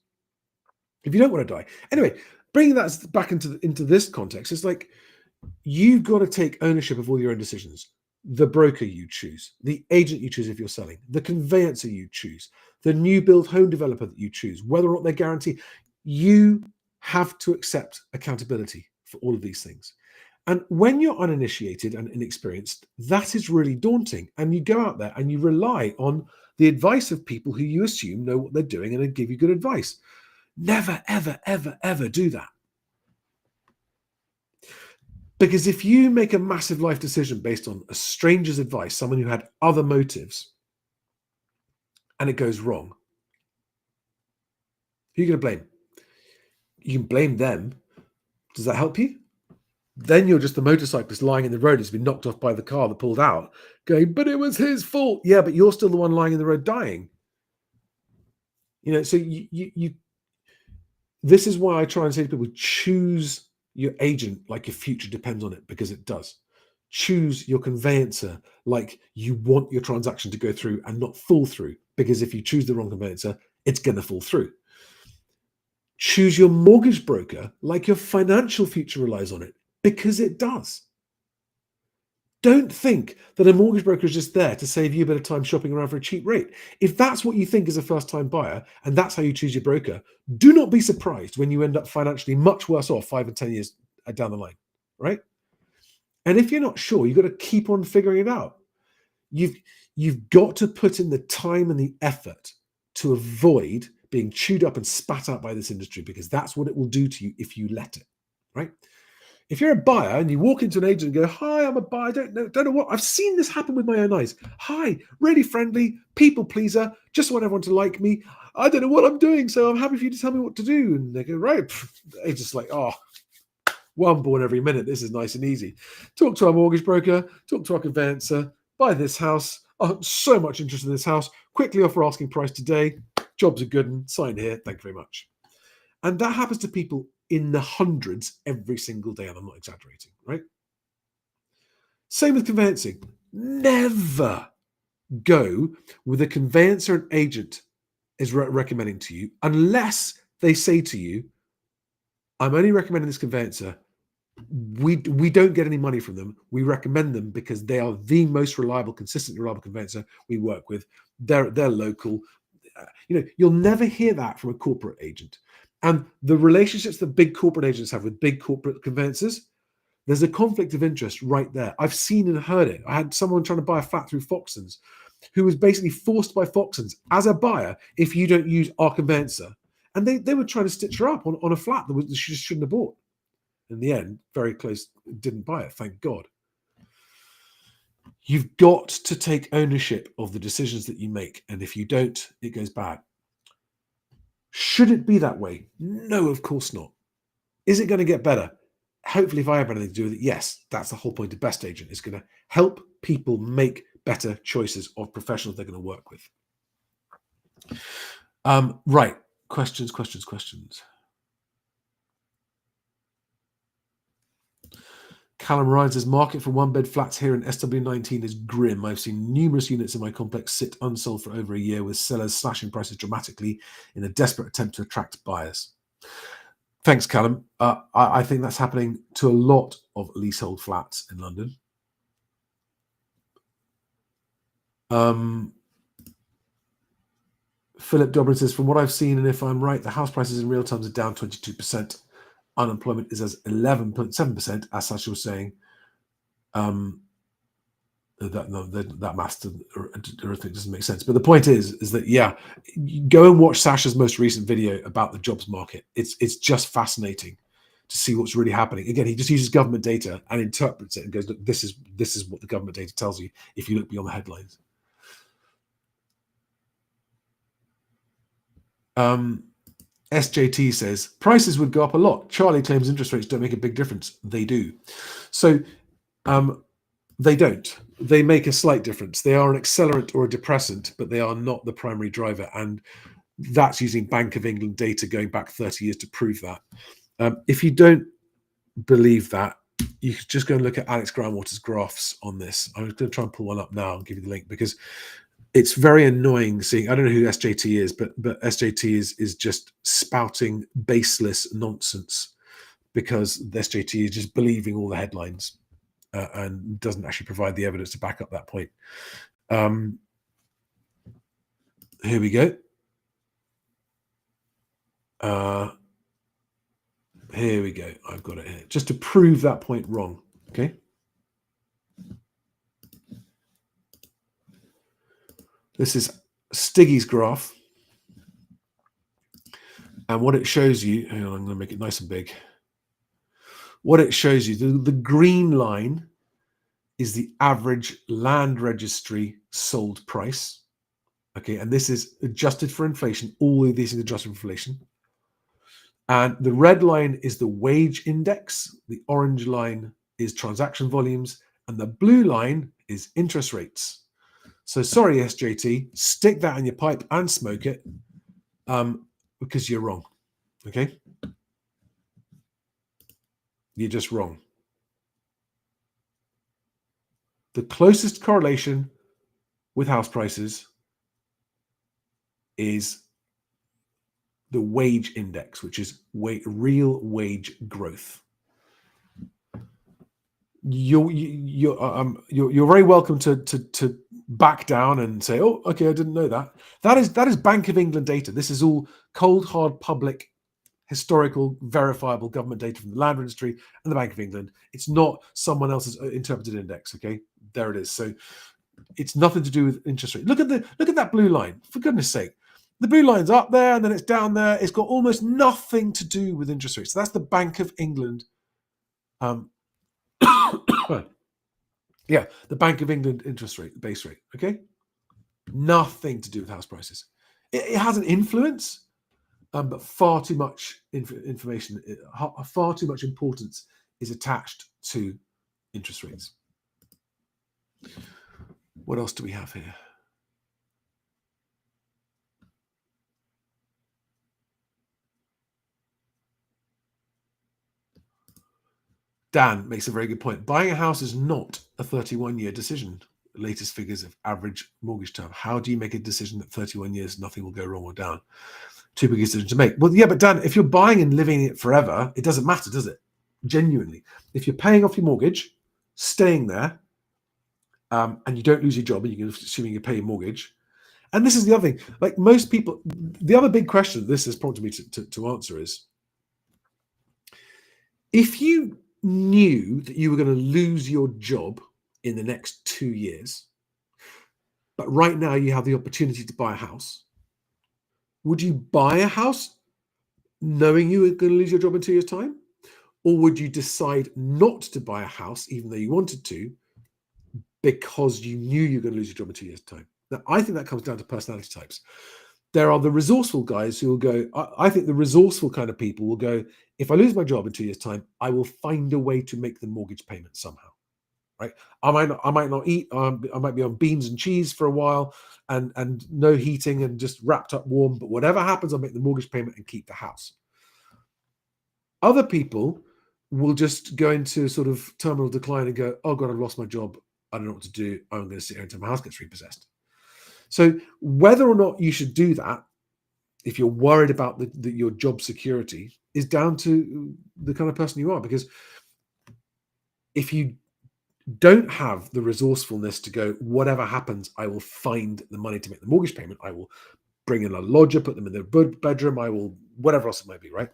if you don't want to die. Anyway, bringing that back into this context, it's like you've got to take ownership of all your own decisions. The broker you choose, the agent you choose if you're selling, the conveyancer you choose, the new build home developer that you choose, whether or not they guarantee, you have to accept accountability for all of these things. And when you're uninitiated and inexperienced, that is really daunting. And you go out there and you rely on the advice of people who you assume know what they're doing and they give you good advice. Never, ever, ever, ever do that. Because if you make a massive life decision based on a stranger's advice, someone who had other motives, and it goes wrong, who are you going to blame? You can blame them. Does that help you? Then you're just the motorcyclist lying in the road who's been knocked off by the car that pulled out, going, but it was his fault. Yeah, but you're still the one lying in the road dying. So you this is why I try and say to people, choose your agent like your future depends on it, because it does. Choose your conveyancer like you want your transaction to go through and not fall through, because if you choose the wrong conveyancer, it's going to fall through. Choose your mortgage broker like your financial future relies on it, because it does. Don't think that a mortgage broker is just there to save you a bit of time shopping around for a cheap rate. If that's what you think as a first-time buyer and that's how you choose your broker, do not be surprised when you end up financially much worse off 5 and 10 years down the line, right? And if you're not sure, you've got to keep on figuring it out. You've got to put in the time and the effort to avoid being chewed up and spat out by this industry, because that's what it will do to you if you let it, right? If you're a buyer and you walk into an agent and go, "Hi, I'm a buyer, don't know what," I've seen this happen with my own eyes. "Hi, really friendly, people pleaser, just want everyone to like me. I don't know what I'm doing, so I'm happy for you to tell me what to do." And they go, "Right." The agent's like, "Oh, one born every minute. This is nice and easy. Talk to our mortgage broker, talk to our conveyancer, buy this house. Oh, so much interest in this house. Quickly offer asking price today. Jobs are good and sign here. Thank you very much." And that happens to people in the hundreds every single day, and I'm not exaggerating, right? Same with conveyancing. Never go with a conveyancer and agent is recommending to you unless they say to you, "I'm only recommending this conveyancer. We don't get any money from them. We recommend them because they are the most reliable, consistent, reliable conveyancer we work with. They're local." You'll never hear that from a corporate agent. And the relationships that big corporate agents have with big corporate conveyancers, there's a conflict of interest right there. I've seen and heard it. I had someone trying to buy a flat through Foxtons who was basically forced by Foxtons as a buyer, "If you don't use our conveyancer." And they were trying to stitch her up on a flat that she just shouldn't have bought. In the end, very close, didn't buy it, thank God. You've got to take ownership of the decisions that you make. And if you don't, it goes bad. Should it be that way? No, of course not. Is it going to get better? Hopefully, if I have anything to do with it, yes. That's the whole point of Best Agent. It's going to help people make better choices of professionals they're going to work with. Right. Questions. Callum Ryan says, "Market for one-bed flats here in SW19 is grim. I've seen numerous units in my complex sit unsold for over a year, with sellers slashing prices dramatically in a desperate attempt to attract buyers." Thanks, Callum. I think that's happening to a lot of leasehold flats in London. Philip Dobrin says, "From what I've seen, and if I'm right, the house prices in real terms are down 22%. Unemployment is as 11.7%, as Sasha was saying." That math doesn't make sense. But the point is that, yeah, go and watch Sasha's most recent video about the jobs market. It's just fascinating to see what's really happening. Again, he just uses government data and interprets it and goes, "Look, this is what the government data tells you if you look beyond the headlines." SJT says, "Prices would go up a lot. Charlie claims interest rates don't make a big difference." They do. So they don't. They make a slight difference. They are an accelerant or a depressant, but they are not the primary driver. And that's using Bank of England data going back 30 years to prove that. If you don't believe that, you could just go and look at Alex Groundwater's graphs on this. I'm going to try and pull one up now and give you the link, because it's very annoying seeing, I don't know who SJT is, but SJT is just spouting baseless nonsense, because SJT is just believing all the headlines. And doesn't actually provide the evidence to back up that point. Here we go. Here we go. I've got it here. Just to prove that point wrong. Okay. This is Stiggy's graph. And what it shows you, hang on, I'm going to make it nice and big. What it shows you, the green line is the average land registry sold price. Okay, and this is adjusted for inflation. All of these are adjusted for inflation. And the red line is the wage index. The orange line is transaction volumes. And the blue line is interest rates. So sorry, SJT, stick that in your pipe and smoke it, because you're wrong. Okay? You're just wrong. The closest correlation with house prices is the wage index, which is real wage growth. You're very welcome to back down and say, "Oh, okay, I didn't know that." That is Bank of England data. This is all cold, hard, public, historical, verifiable government data from the land registry and the Bank of England. It's not someone else's interpreted index. Okay, there it is. So it's nothing to do with interest rate. Look at that blue line. For goodness sake, The blue line's up there and then it's down there. It's got almost nothing to do with interest rates. So that's the Bank of England. Yeah, the Bank of England interest rate, base rate. Okay, nothing to do with house prices. It has an influence, but far too much information, far too much importance is attached to interest rates. What else do we have here? Dan makes a very good point. Buying a house is not a 31-year decision. Latest figures of average mortgage term. How do you make a decision that 31 years nothing will go wrong or down? Too big a decision to make. Well, yeah, but Dan, if you're buying and living it forever, it doesn't matter, does it? Genuinely. If you're paying off your mortgage, staying there, and you don't lose your job, and you're assuming you pay your mortgage. And this is the other thing. Like most people, the other big question this has prompted me to answer is, if you knew that you were going to lose your job in the next 2 years, but right now you have the opportunity to buy a house, would you buy a house knowing you were going to lose your job in 2 years' time? Or would you decide not to buy a house, even though you wanted to, because you knew you were going to lose your job in 2 years' time? Now, I think that comes down to personality types. There are the resourceful guys who will go, I think the resourceful kind of people will go, if I lose my job in 2 years' time, I will find a way to make the mortgage payment somehow. Right? I might not eat. I might be on beans and cheese for a while, and no heating and just wrapped up warm. But whatever happens, I'll make the mortgage payment and keep the house. Other people will just go into sort of terminal decline and go, oh God, I've lost my job. I don't know what to do. I'm going to sit here until my house gets repossessed. So whether or not you should do that, if you're worried about your job security, is down to the kind of person you are. Because if you don't have the resourcefulness to go, whatever happens, I will find the money to make the mortgage payment. I will bring in a lodger, put them in their bedroom. I will, whatever else it might be, right?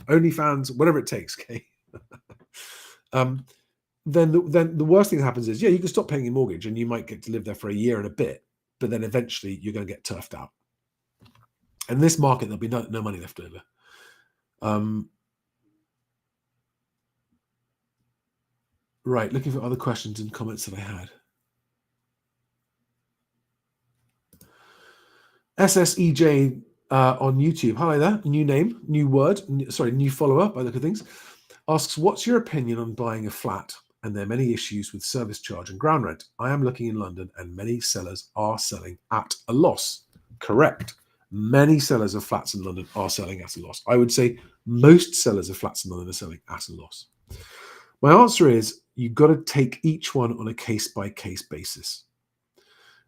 OnlyFans, whatever it takes. Okay. Then the worst thing that happens is, yeah, you can stop paying your mortgage and you might get to live there for a year and a bit, but then eventually you're going to get turfed out. And this market, there'll be no money left over. Right, looking for other questions and comments that I had. SSEJ on YouTube. Hi there. New name, new word. New follower by the look of things. Asks, what's your opinion on buying a flat? And there are many issues with service charge and ground rent. I am looking in London and many sellers are selling at a loss. Correct. Many sellers of flats in London are selling at a loss. I would say most sellers of flats in London are selling at a loss. My answer is you've got to take each one on a case-by-case basis.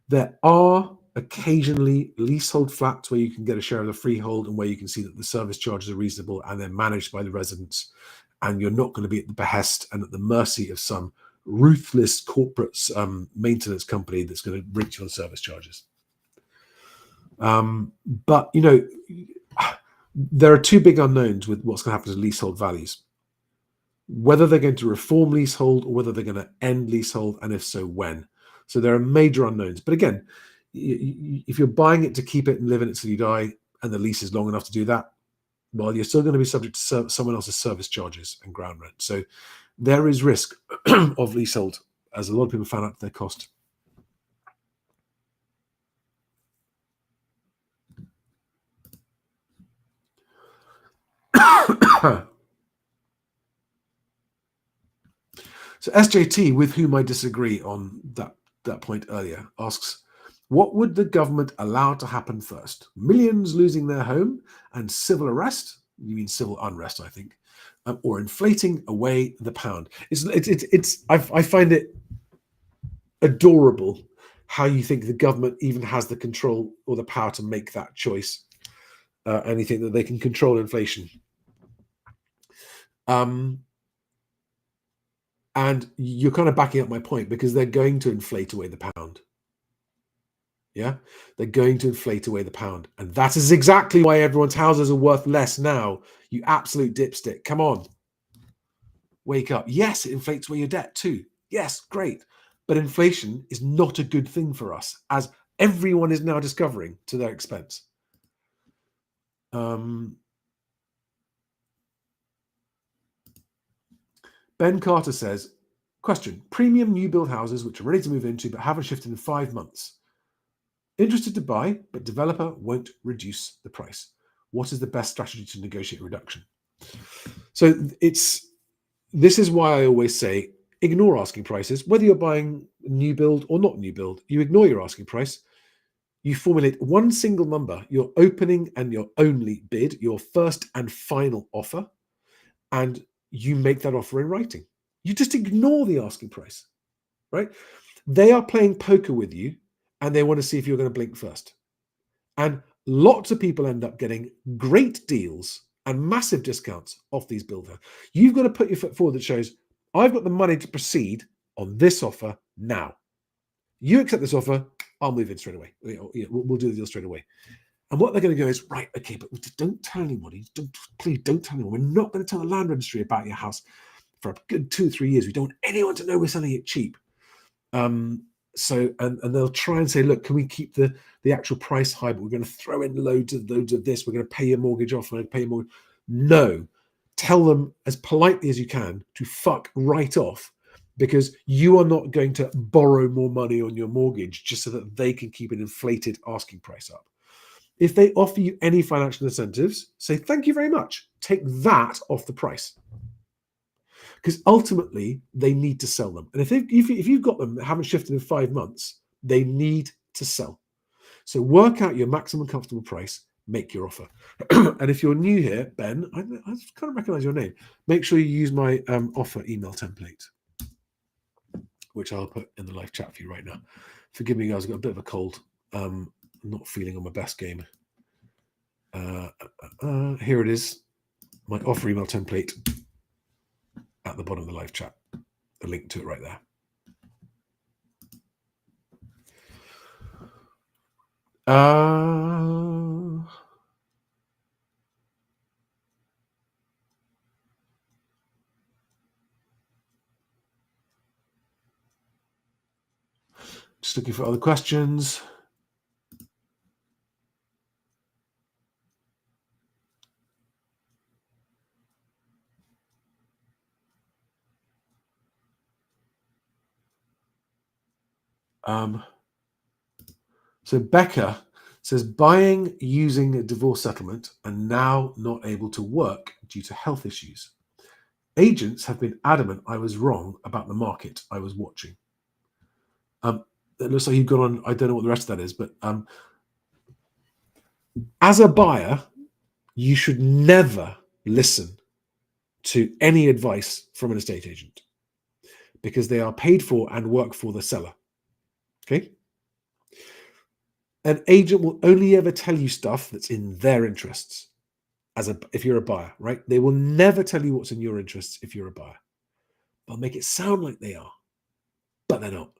There are occasionally leasehold flats where you can get a share of the freehold and where you can see that the service charges are reasonable and they're managed by the residents, and you're not going to be at the behest and at the mercy of some ruthless corporate maintenance company that's going to reach you on service charges. But, you know, there are two big unknowns with what's going to happen to leasehold values. Whether they're going to reform leasehold or whether they're going to end leasehold, and if so, when. So there are major unknowns. But again, if you're buying it to keep it and live in it till you die, and the lease is long enough to do that, well, you're still going to be subject to someone else's service charges and ground rent. So there is risk of leasehold, as a lot of people found out their cost. So SJT, with whom I disagree on that point earlier, asks, what would the government allow to happen first? Millions losing their home and civil arrest? You mean civil unrest, I think, or inflating away the pound. I find it adorable how you think the government even has the control or the power to make that choice, and you think that they can control inflation. And you're kind of backing up my point, because they're going to inflate away the pound. Yeah, they're going to inflate away the pound. And that is exactly why everyone's houses are worth less now. You absolute dipstick. Come on. Wake up. Yes, it inflates away your debt too. Yes, great. But inflation is not a good thing for us, as everyone is now discovering to their expense. Ben Carter says, question, premium new build houses which are ready to move into but haven't shifted in 5 months. Interested to buy, but developer won't reduce the price. What is the best strategy to negotiate a reduction? So this is why I always say, ignore asking prices. Whether you're buying new build or not new build, you ignore your asking price. You formulate one single number, your opening and your only bid, your first and final offer, and you make that offer in writing. You just ignore the asking price, right? They are playing poker with you and they want to see if you're going to blink first. And lots of people end up getting great deals and massive discounts off these builders. You've got to put your foot forward that shows, I've got the money to proceed on this offer now. You accept this offer, I'll move in straight away. We'll do the deal straight away. And what they're going to go is, right, okay, but don't tell anybody. Please don't tell anyone. We're not going to tell the land registry about your house for a good 2 or 3 years. We don't want anyone to know we're selling it cheap. So they'll try and say, look, can we keep the actual price high, but we're going to throw in loads of this. We're going to pay your mortgage off. We're going to pay your mortgage. No, tell them as politely as you can to fuck right off, because you are not going to borrow more money on your mortgage just so that they can keep an inflated asking price up. If they offer you any financial incentives, say, thank you very much. Take that off the price. Because ultimately, they need to sell them. And if you've got them that haven't shifted in 5 months, they need to sell. So work out your maximum comfortable price, make your offer. And if you're new here, Ben, I kind of recognize your name. Make sure you use my offer email template, which I'll put in the live chat for you right now. Forgive me, guys, I've got a bit of a cold. I'm not feeling on my best game. Here it is, my offer email template at the bottom of the live chat. The link to it right there. Just looking for other questions. So Becca says, buying using a divorce settlement and now not able to work due to health issues. Agents have been adamant I was wrong about the market I was watching. It looks like you've gone on, I don't know what the rest of that is, but as a buyer, you should never listen to any advice from an estate agent, because they are paid for and work for the seller. Okay? An agent will only ever tell you stuff that's in their interests if you're a buyer, right? They will never tell you what's in your interests if you're a buyer. They'll make it sound like they are, but they're not.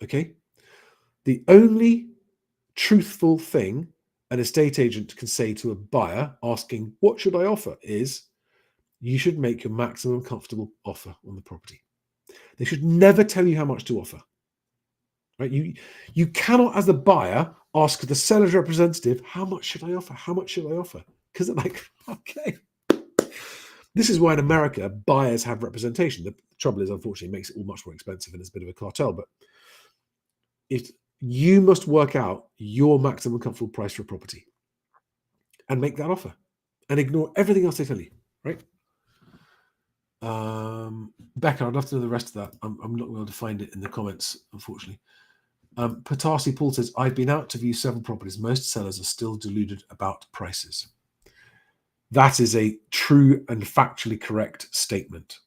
Okay? The only truthful thing an estate agent can say to a buyer asking, what should I offer, is you should make your maximum comfortable offer on the property. They should never tell you how much to offer. Right? You cannot, as a buyer, ask the seller's representative, how much should I offer? How much should I offer? Because they're like, okay. This is why in America, buyers have representation. The trouble is, unfortunately, it makes it all much more expensive and it's a bit of a cartel. But you must work out your maximum comfortable price for a property and make that offer and ignore everything else they tell you, right? Becca, I'd love to know the rest of that. I'm not able to find it in the comments, unfortunately. Patasi Paul says, I've been out to view 7 properties. Most sellers are still deluded about prices. That is a true and factually correct statement.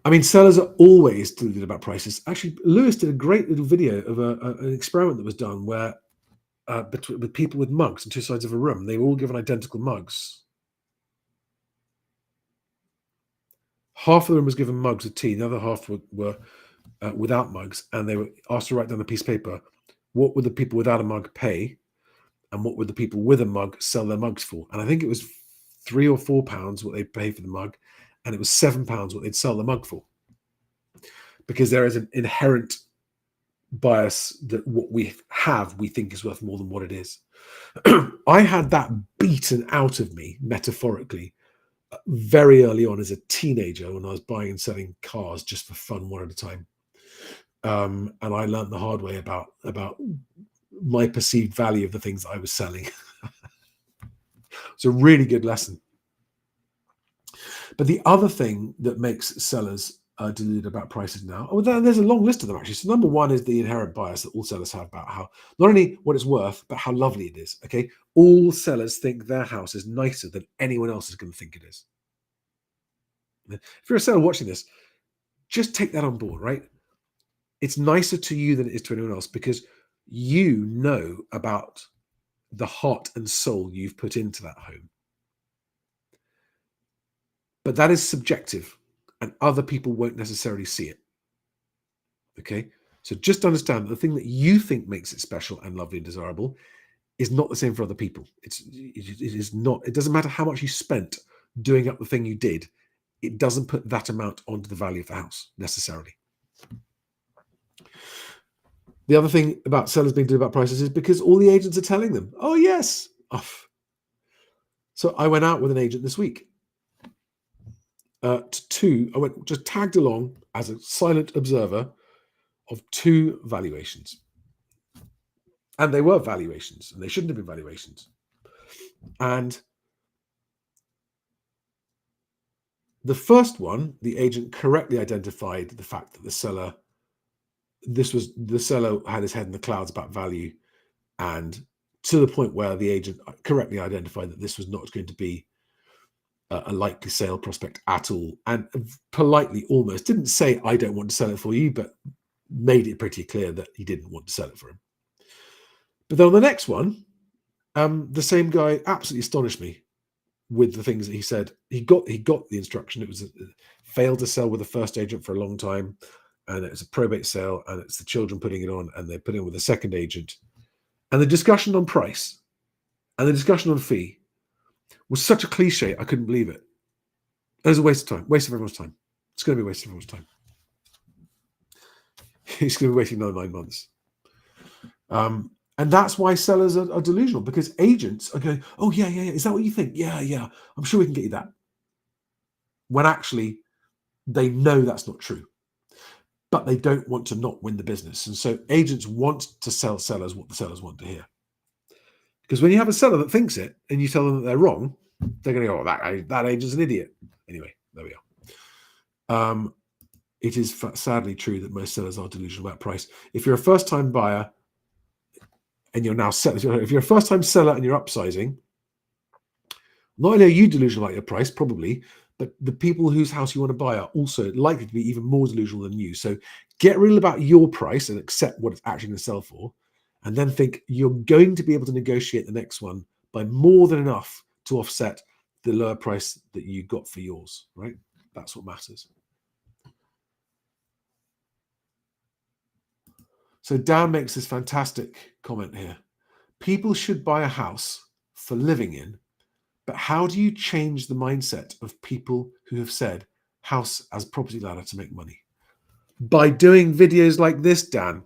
I mean, sellers are always deluded about prices. Actually, Lewis did a great little video of an experiment that was done where with people with mugs on 2 sides of a room, they were all given identical mugs. Half of the room was given mugs of tea. The other half were without mugs, and they were asked to write down a piece of paper. What would the people without a mug pay, and what would the people with a mug sell their mugs for? And I think it was £3 or £4 what they'd pay for the mug, and it was £7 what they'd sell the mug for. Because there is an inherent bias that what we have, we think is worth more than what it is. I had that beaten out of me, metaphorically, very early on as a teenager when I was buying and selling cars just for fun, one at a time. And I learned the hard way about my perceived value of the things I was selling. It's a really good lesson. But the other thing that makes sellers deluded about prices now, there's a long list of them actually. So number one is the inherent bias that all sellers have about how not only what it's worth, but how lovely it is. Okay, all sellers think their house is nicer than anyone else is going to think it is. If you're a seller watching this, just take that on board, right? It's nicer to you than it is to anyone else because you know about the heart and soul you've put into that home. But that is subjective and other people won't necessarily see it. Okay, so just understand that the thing that you think makes it special and lovely and desirable is not the same for other people. It is not. It doesn't matter how much you spent doing up the thing you did. It doesn't put that amount onto the value of the house necessarily. The other thing about sellers being deluded about prices is because all the agents are telling them, "Oh yes." So I went out with an agent this week. I went just tagged along as a silent observer of two valuations. And they were valuations, and they shouldn't have been valuations. And the first one, the agent correctly identified the fact that the seller had his head in the clouds about value, and to the point where the agent correctly identified that this was not going to be a likely sale prospect at all, and politely almost didn't say, "I don't want to sell it for you," but made it pretty clear that he didn't want to sell it for him. But then on the next one, the same guy absolutely astonished me with the things that he said. He got the instruction. It was failed to sell with the first agent for a long time, and it's a probate sale, and it's the children putting it on, and they're putting it with a second agent. And the discussion on price and the discussion on fee was such a cliche, I couldn't believe it. It was a waste of time, waste of everyone's time. It's going to be a waste of everyone's time. He's going to be waiting another 9 months. And that's why sellers are delusional, because agents are going, "Oh, yeah. Is that what you think? Yeah. I'm sure we can get you that." When actually they know that's not true, but they don't want to not win the business. And so agents want to sell sellers what the sellers want to hear. Because when you have a seller that thinks it and you tell them that they're wrong, they're going to go, "Oh, that agent's an idiot." Anyway, there we are. It is sadly true that most sellers are delusional about price. If you're a first-time buyer and you're now if you're a first-time seller and you're upsizing, not only are you delusional about your price, probably, but the people whose house you want to buy are also likely to be even more delusional than you. So get real about your price and accept what it's actually going to sell for, and then think you're going to be able to negotiate the next one by more than enough to offset the lower price that you got for yours, right? That's what matters. So Dan makes this fantastic comment here. People should buy a house for living in, but how do you change the mindset of people who have said house as property ladder to make money? By doing videos like this, Dan,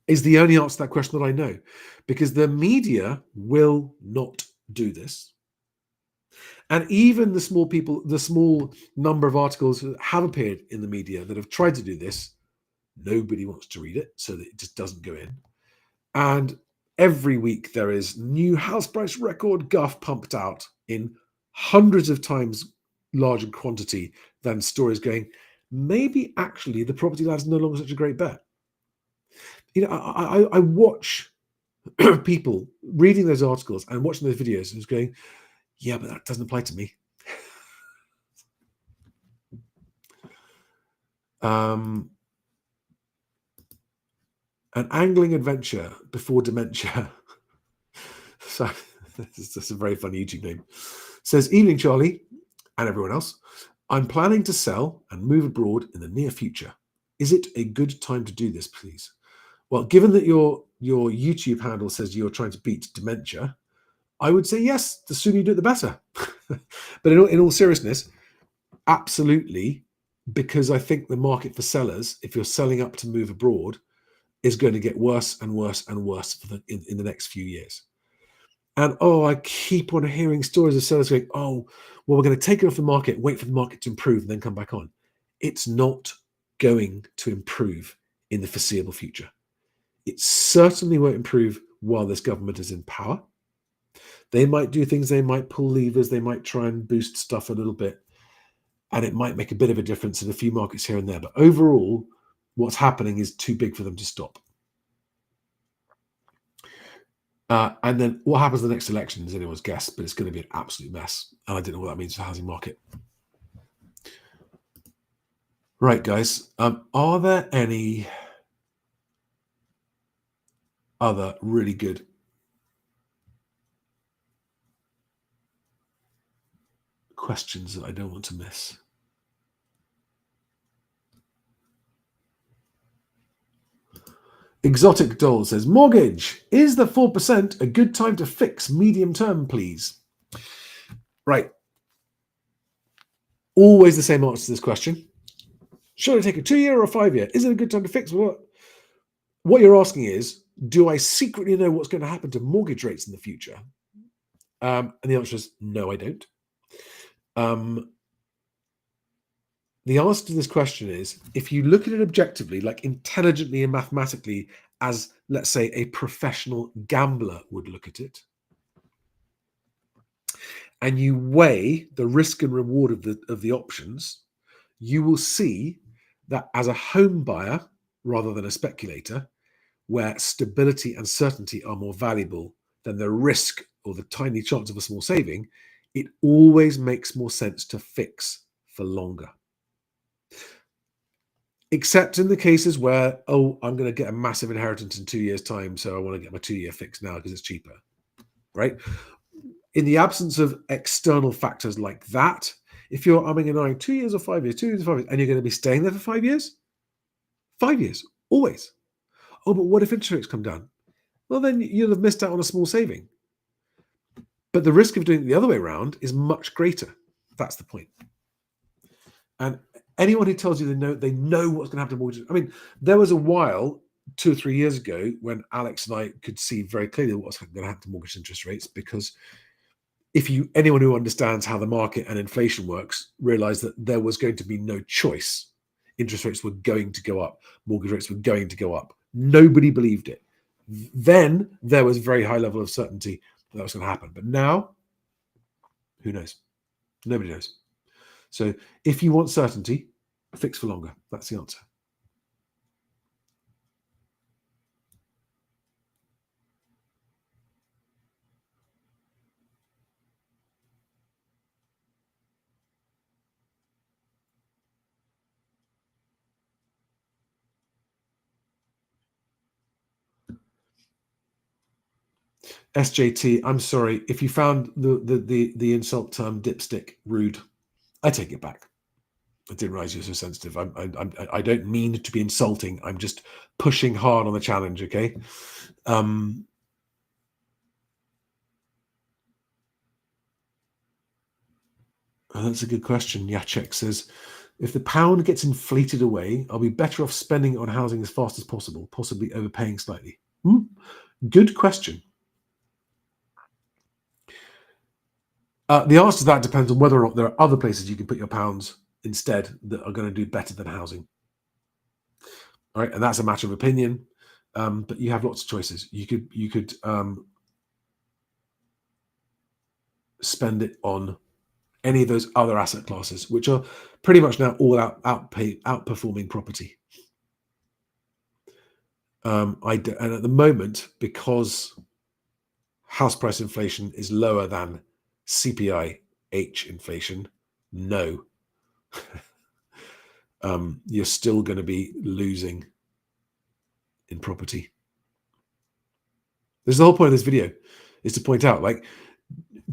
is the only answer to that question that I know, because the media will not do this. And even the small number of articles that have appeared in the media that have tried to do this, nobody wants to read it, so that it just doesn't go in. And every week there is new house price record guff pumped out in hundreds of times larger quantity than stories going, maybe actually the property ladder is no longer such a great bet. I watch people reading those articles and watching those videos and going, yeah, but that doesn't apply to me. An angling adventure before dementia. So that's a very funny YouTube name. Says, "Evening, Charlie, and everyone else. I'm planning to sell and move abroad in the near future. Is it a good time to do this, please?" Well, given that your YouTube handle says you're trying to beat dementia, I would say yes. The sooner you do it, the better. But in all seriousness, absolutely, because I think the market for sellers, if you're selling up to move abroad, is going to get worse and worse and worse in the next few years. And I keep on hearing stories of sellers going, well, we're going to take it off the market, wait for the market to improve, and then come back on. It's not going to improve in the foreseeable future. It certainly won't improve while this government is in power. They might do things, they might pull levers, they might try and boost stuff a little bit, and it might make a bit of a difference in a few markets here and there. But overall, what's happening is too big for them to stop. And then what happens in the next election is anyone's guess, but it's going to be an absolute mess. And I don't know what that means for the housing market. Right, guys. Are there any other really good questions that I don't want to miss? Exotic Doll says, mortgage, is the 4% a good time to fix medium term, please? Right. Always the same answer to this question. Should I take a 2-year or a 5-year? Is it a good time to fix? What you're asking is, do I secretly know what's going to happen to mortgage rates in the future? And the answer is no, I don't. The answer to this question is, if you look at it objectively, like intelligently and mathematically, as, let's say, a professional gambler would look at it, and you weigh the risk and reward of the options, you will see that as a home buyer, rather than a speculator, where stability and certainty are more valuable than the risk or the tiny chance of a small saving, it always makes more sense to fix for longer. Except in the cases where, I'm going to get a massive inheritance in 2 years' time, so I want to get my 2-year fix now because it's cheaper, right? In the absence of external factors like that, if you're umming and ahhing 2 years or 5 years, 2 years or 5 years, and you're going to be staying there for 5 years, 5 years, always. But what if interest rates come down? Well, then you'll have missed out on a small saving. But the risk of doing it the other way around is much greater. That's the point. And anyone who tells you they know what's going to happen to mortgages. I mean, there was a while 2 or 3 years ago when Alex and I could see very clearly what's going to happen to mortgage interest rates, because anyone who understands how the market and inflation works realized that there was going to be no choice. Interest rates were going to go up. Mortgage rates were going to go up. Nobody believed it. Then there was a very high level of certainty that was going to happen. But now, who knows? Nobody knows. So if you want certainty, fix for longer. That's the answer. SJT, I'm sorry. If you found the insult term dipstick rude, I take it back. I didn't realize you're so sensitive. I don't mean to be insulting. I'm just pushing hard on the challenge, okay? That's a good question. Jacek says, if the pound gets inflated away, I'll be better off spending it on housing as fast as possible, possibly overpaying slightly. Good question. The answer to that depends on whether or not there are other places you can put your pounds instead that are going to do better than housing. All right, and that's a matter of opinion. But you have lots of choices. You could spend it on any of those other asset classes, which are pretty much now all outperforming property. And at the moment, because house price inflation is lower than CPI-H inflation, no. You're still going to be losing in property. This is the whole point of this video, is to point out, like,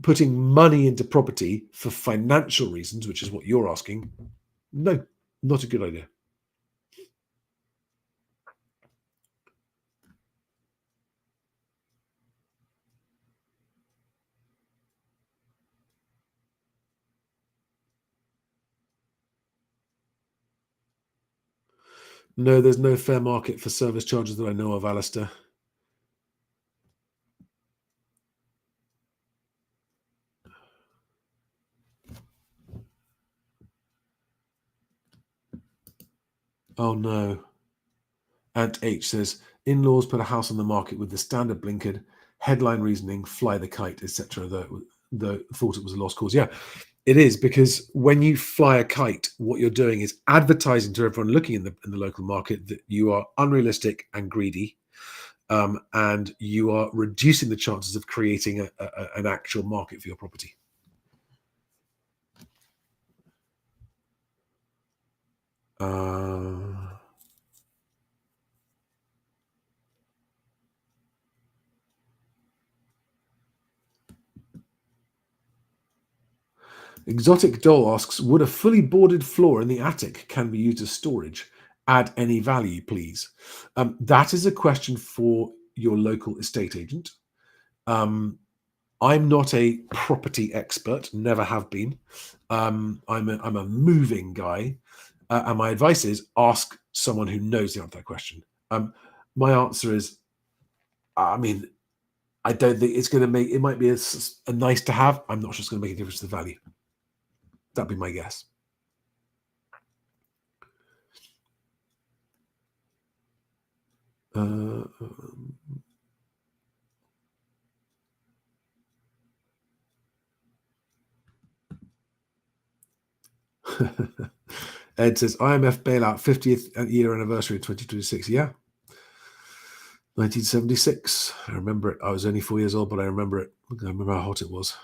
putting money into property for financial reasons, which is what you're asking, no, not a good idea. No, there's no fair market for service charges that I know of, Alistair. Oh no. Ant H says, in-laws put a house on the market with the standard blinkered headline reasoning, fly the kite, etc. The thought it was a lost cause. Yeah, it is, because when you fly a kite, what you're doing is advertising to everyone looking in the local market that you are unrealistic and greedy, and you are reducing the chances of creating an actual market for your property. Exotic Doll asks, would a fully boarded floor in the attic can be used as storage? Add any value, please. That is a question for your local estate agent. I'm not a property expert, never have been. I'm a moving guy, and my advice is ask someone who knows the answer to that question. My answer is, I mean, I don't think it's going to make. It might be a nice to have. I'm not sure it's going to make a difference to the value. That'd be my guess. Ed says IMF bailout 50th year anniversary in 2026. Yeah, 1976. I remember it. I was only 4 years old, but I remember it. I remember how hot it was.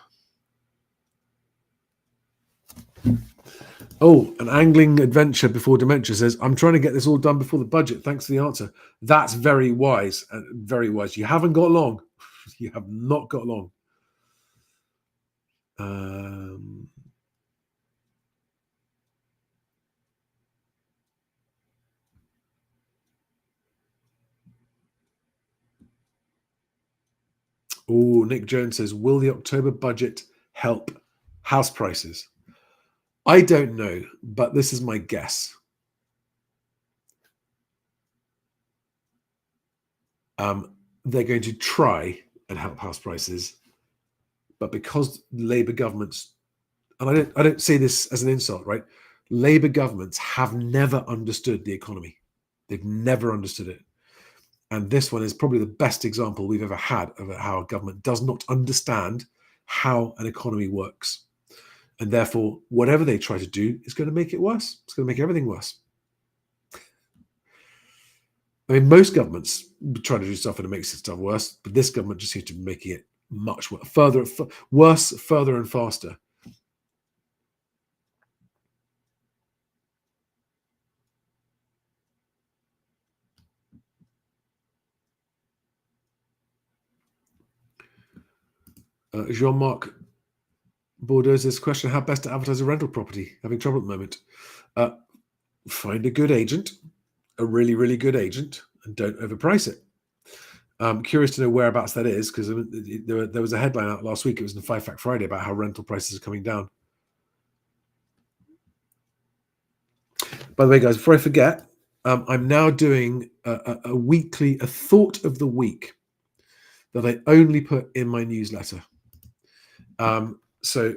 Oh, an angling adventure before dementia says, I'm trying to get this all done before the budget. Thanks for the answer. That's very wise. Very wise. You haven't got long. You have not got long. Oh, Nick Jones says, will the October budget help house prices? I don't know, but this is my guess. They're going to try and help house prices, but because Labour governments, and I don't say this as an insult, right? Labour governments have never understood the economy. They've never understood it. And this one is probably the best example we've ever had of how a government does not understand how an economy works. And therefore, whatever they try to do is going to make it worse. It's going to make everything worse. I mean, most governments try to do stuff and it makes stuff worse, but this government just seems to be making it much worse, further and faster. Jean-Marc Bordeaux's this question: how best to advertise a rental property? Having trouble at the moment. Find a good agent, a really, really good agent, and don't overprice it. I'm curious to know whereabouts that is, because there was a headline out last week. It was in 5 Fact Friday about how rental prices are coming down. By the way, guys, before I forget, I'm now doing a weekly, a thought of the week that I only put in my newsletter. So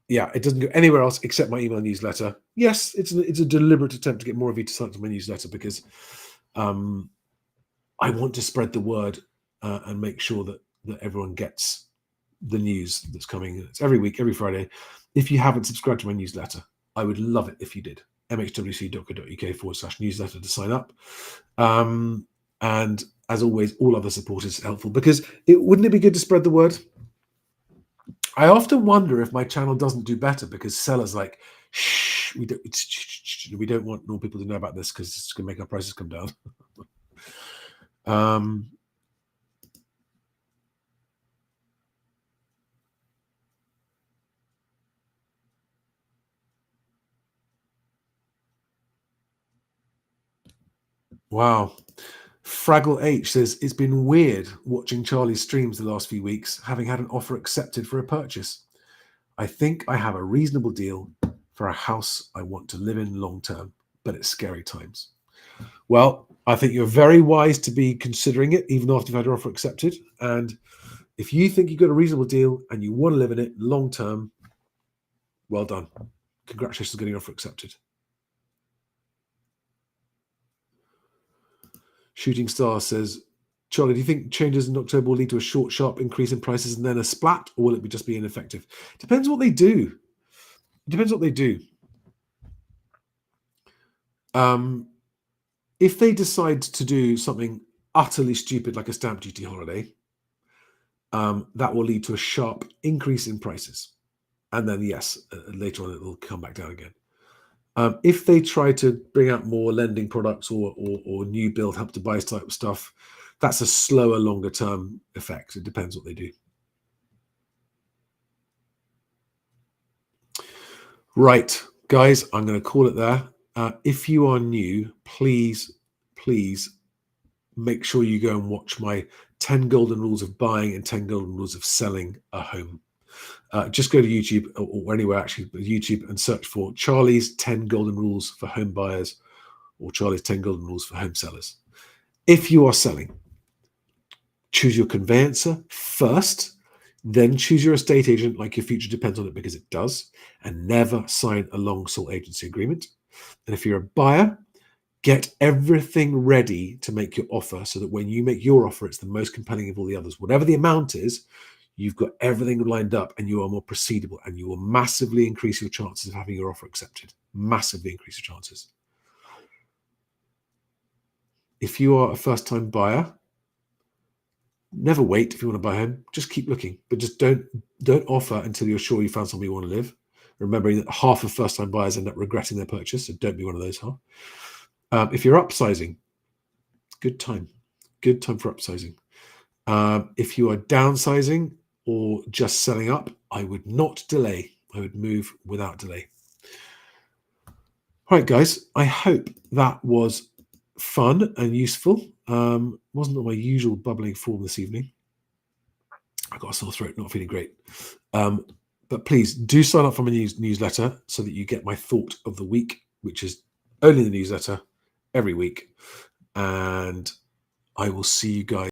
yeah, it doesn't go anywhere else except my email newsletter. Yes, it's a deliberate attempt to get more of you to sign up to my newsletter, because I want to spread the word and make sure that everyone gets the news that's coming. It's every week, every Friday. If you haven't subscribed to my newsletter, I would love it if you did. mhwc.co.uk/newsletter to sign up. And as always, all other support is helpful, because wouldn't it be good to spread the word? I often wonder if my channel doesn't do better because sellers like, shh, we don't want more people to know about this because it's going to make our prices come down. Wow. Fraggle H says, it's been weird watching Charlie's streams the last few weeks, having had an offer accepted for a purchase. I think I have a reasonable deal for a house I want to live in long term. but it's scary times. Well, I think you're very wise to be considering it, even after you've had your offer accepted. And if you think you've got a reasonable deal and you want to live in it long term, well done. Congratulations on getting your offer accepted. Shooting Star says, Charlie, do you think changes in October will lead to a short, sharp increase in prices and then a splat, or will it just be ineffective? Depends what they do. Depends what they do. If they decide to do something utterly stupid like a stamp duty holiday, that will lead to a sharp increase in prices. And then, yes, later on it will come back down again. If they try to bring out more lending products or new build help to buy type of stuff, that's a slower, longer term effect. It depends what they do. Right, guys, I'm going to call it there. If you are new, please make sure you go and watch my 10 golden rules of buying and 10 golden rules of selling a home. Just go to YouTube or anywhere, actually, YouTube, and search for Charlie's 10 golden rules for home buyers or Charlie's 10 golden rules for home sellers. If you are selling, choose your conveyancer first, then choose your estate agent like your future depends on it, because it does, and never sign a long sole agency agreement. And if you're a buyer, get everything ready to make your offer so that when you make your offer, it's the most compelling of all the others. Whatever the amount is, you've got everything lined up and you are more proceedable, and you will massively increase your chances of having your offer accepted. Massively increase your chances. If you are a first-time buyer, never wait. If you want to buy a home, just keep looking, but just don't offer until you're sure you found somewhere you want to live. Remembering that half of first-time buyers end up regretting their purchase, so don't be one of those half. If you're upsizing, good time for upsizing. If you are downsizing or just selling up, I would not delay. I would move without delay. All right, guys, I hope that was fun and useful. Wasn't on my usual bubbling form this evening. I've got a sore throat, not feeling great. But please do sign up for my newsletter so that you get my thought of the week, which is only the newsletter every week. And I will see you guys